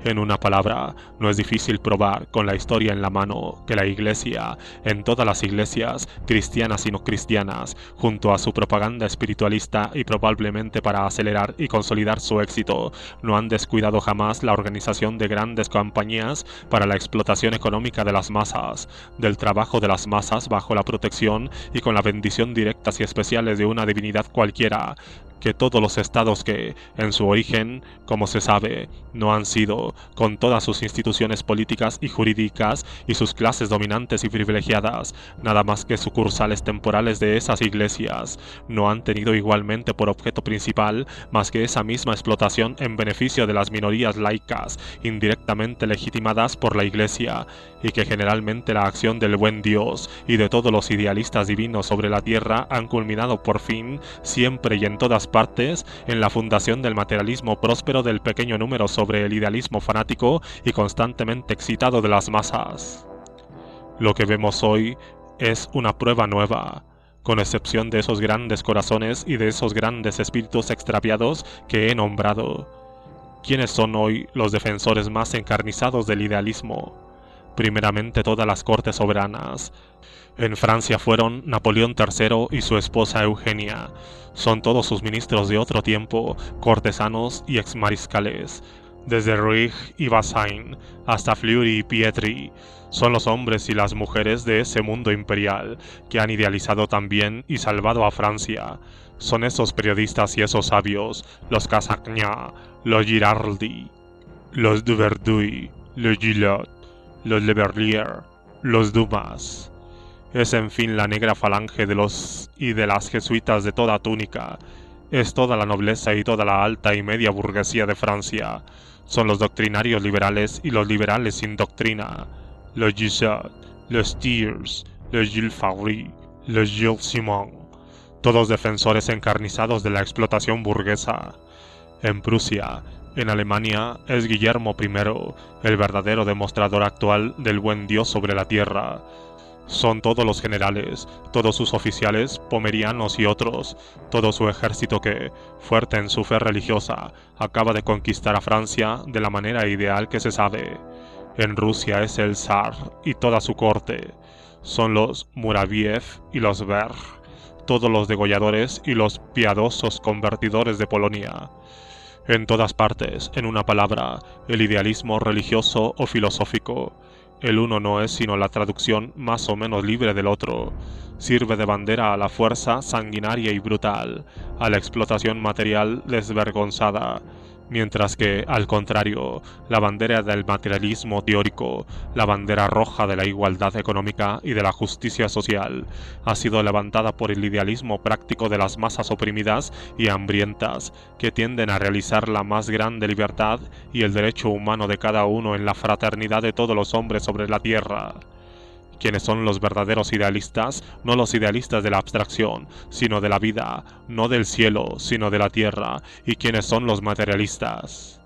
A: En una palabra, no es difícil probar con la historia en la mano que la Iglesia, en todas las iglesias, cristianas y no cristianas, junto a su propaganda espiritualista y probablemente para acelerar y consolidar su éxito, no han descuidado jamás la organización de grandes compañías para la explotación económica de las masas, del trabajo de las masas bajo la protección y con la bendición directas y especiales de una divinidad cualquiera, que todos los estados que, en su origen, como se sabe, no han sido, con todas sus instituciones políticas y jurídicas y sus clases dominantes y privilegiadas, nada más que sucursales temporales de esas iglesias, no han tenido igualmente por objeto principal más que esa misma explotación en beneficio de las minorías laicas, indirectamente legitimadas por la Iglesia, y que generalmente la acción del buen Dios y de todos los idealistas divinos sobre la tierra han culminado por fin, siempre y en todas partes, en la fundación del materialismo próspero del pequeño número sobre el idealismo fanático y constantemente excitado de las masas. Lo que vemos hoy es una prueba nueva, con excepción de esos grandes corazones y de esos grandes espíritus extraviados que he nombrado. ¿Quiénes son hoy los defensores más encarnizados del idealismo? Primeramente todas las cortes soberanas. En Francia fueron Napoleón III y su esposa Eugenia. Son todos sus ministros de otro tiempo, cortesanos y exmariscales. Desde Ruig y Bazaine hasta Fleury y Pietri, son los hombres y las mujeres de ese mundo imperial que han idealizado también y salvado a Francia. Son esos periodistas y esos sabios, los Cassagnat, los Girardi, los Duverduy, los Gillot, los Leverrier, los Dumas. Es en fin la negra falange de los y de las jesuitas de toda túnica. Es toda la nobleza y toda la alta y media burguesía de Francia. Son los doctrinarios liberales y los liberales sin doctrina. Los Guizot, los Thiers, los Gilles Favry, los Gilles Simon. Todos defensores encarnizados de la explotación burguesa. En Prusia, en Alemania, es Guillermo I, el verdadero demostrador actual del buen Dios sobre la tierra. Son todos los generales, todos sus oficiales, pomerianos y otros, todo su ejército que, fuerte en su fe religiosa, acaba de conquistar a Francia de la manera ideal que se sabe. En Rusia es el zar y toda su corte. Son los Muraviev y los Berg, todos los degolladores y los piadosos convertidores de Polonia. En todas partes, en una palabra, el idealismo religioso o filosófico. El uno no es sino la traducción más o menos libre del otro. Sirve de bandera a la fuerza sanguinaria y brutal, a la explotación material desvergonzada. Mientras que, al contrario, la bandera del materialismo teórico, la bandera roja de la igualdad económica y de la justicia social, ha sido levantada por el idealismo práctico de las masas oprimidas y hambrientas, que tienden a realizar la más grande libertad y el derecho humano de cada uno en la fraternidad de todos los hombres sobre la tierra. Quienes son los verdaderos idealistas, no los idealistas de la abstracción, sino de la vida, no del cielo, sino de la tierra, y quienes son los materialistas.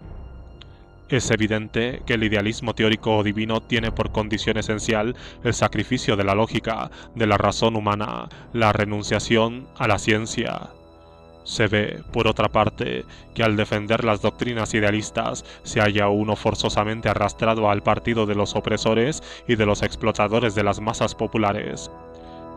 A: Es evidente que el idealismo teórico o divino tiene por condición esencial el sacrificio de la lógica, de la razón humana, la renunciación a la ciencia. Se ve, por otra parte, que al defender las doctrinas idealistas se halla uno forzosamente arrastrado al partido de los opresores y de los explotadores de las masas populares.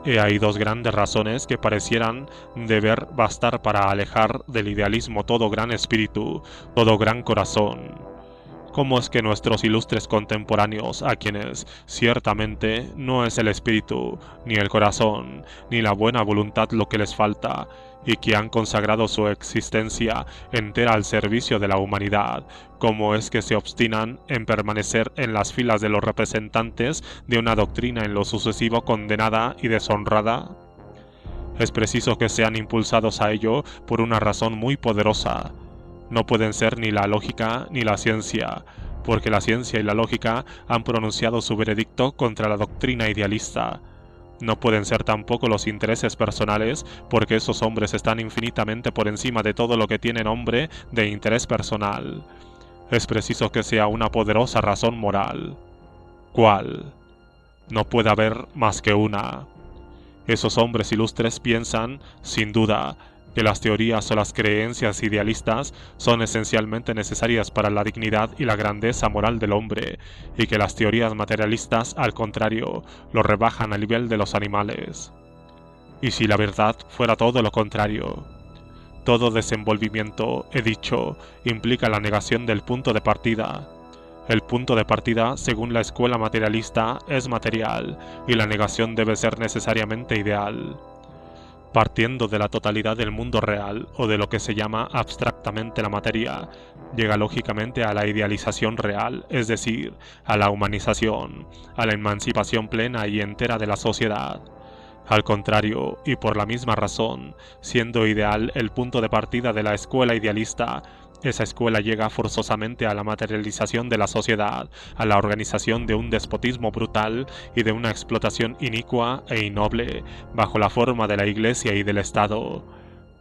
A: He ahí dos grandes razones que parecieran deber bastar para alejar del idealismo todo gran espíritu, todo gran corazón. ¿Cómo es que nuestros ilustres contemporáneos, a quienes, ciertamente, no es el espíritu, ni el corazón, ni la buena voluntad lo que les falta, y que han consagrado su existencia entera al servicio de la humanidad, cómo es que se obstinan en permanecer en las filas de los representantes de una doctrina en lo sucesivo condenada y deshonrada? Es preciso que sean impulsados a ello por una razón muy poderosa. No pueden ser ni la lógica ni la ciencia, porque la ciencia y la lógica han pronunciado su veredicto contra la doctrina idealista. No pueden ser tampoco los intereses personales, porque esos hombres están infinitamente por encima de todo lo que tiene nombre de interés personal. Es preciso que sea una poderosa razón moral. ¿Cuál? No puede haber más que una. Esos hombres ilustres piensan, sin duda, que las teorías o las creencias idealistas son esencialmente necesarias para la dignidad y la grandeza moral del hombre, y que las teorías materialistas, al contrario, lo rebajan al nivel de los animales. ¿Y si la verdad fuera todo lo contrario? Todo desenvolvimiento, he dicho, implica la negación del punto de partida. El punto de partida, según la escuela materialista, es material, y la negación debe ser necesariamente ideal. Partiendo de la totalidad del mundo real, o de lo que se llama abstractamente la materia, llega lógicamente a la idealización real, es decir, a la humanización, a la emancipación plena y entera de la sociedad. Al contrario, y por la misma razón, siendo ideal el punto de partida de la escuela idealista, esa escuela llega forzosamente a la materialización de la sociedad, a la organización de un despotismo brutal y de una explotación inicua e innoble, bajo la forma de la Iglesia y del Estado.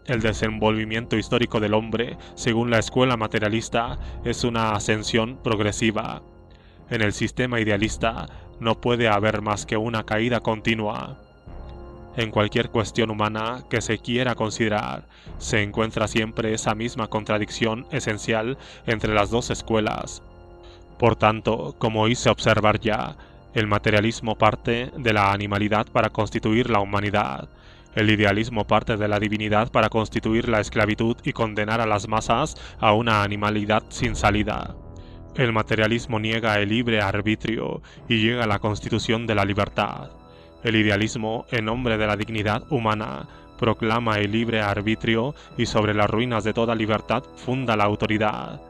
A: El desenvolvimiento histórico del hombre, según la escuela materialista, es una ascensión progresiva. En el sistema idealista no puede haber más que una caída continua. En cualquier cuestión humana que se quiera considerar, se encuentra siempre esa misma contradicción esencial entre las dos escuelas. Por tanto, como hice observar ya, el materialismo parte de la animalidad para constituir la humanidad. El idealismo parte de la divinidad para constituir la esclavitud y condenar a las masas a una animalidad sin salida. El materialismo niega el libre arbitrio y llega a la constitución de la libertad. El idealismo, en nombre de la dignidad humana, proclama el libre arbitrio y sobre las ruinas de toda libertad funda la autoridad.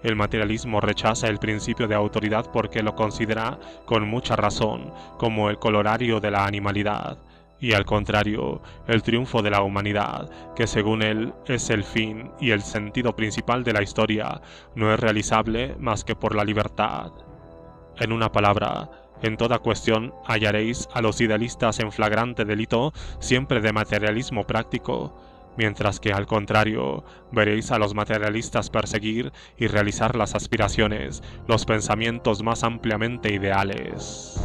A: El materialismo rechaza el principio de autoridad porque lo considera, con mucha razón, como el colorario de la animalidad, y al contrario, el triunfo de la humanidad, que según él es el fin y el sentido principal de la historia, no es realizable más que por la libertad. En una palabra, en toda cuestión hallaréis a los idealistas en flagrante delito siempre de materialismo práctico, mientras que al contrario veréis a los materialistas perseguir y realizar las aspiraciones, los pensamientos más ampliamente ideales.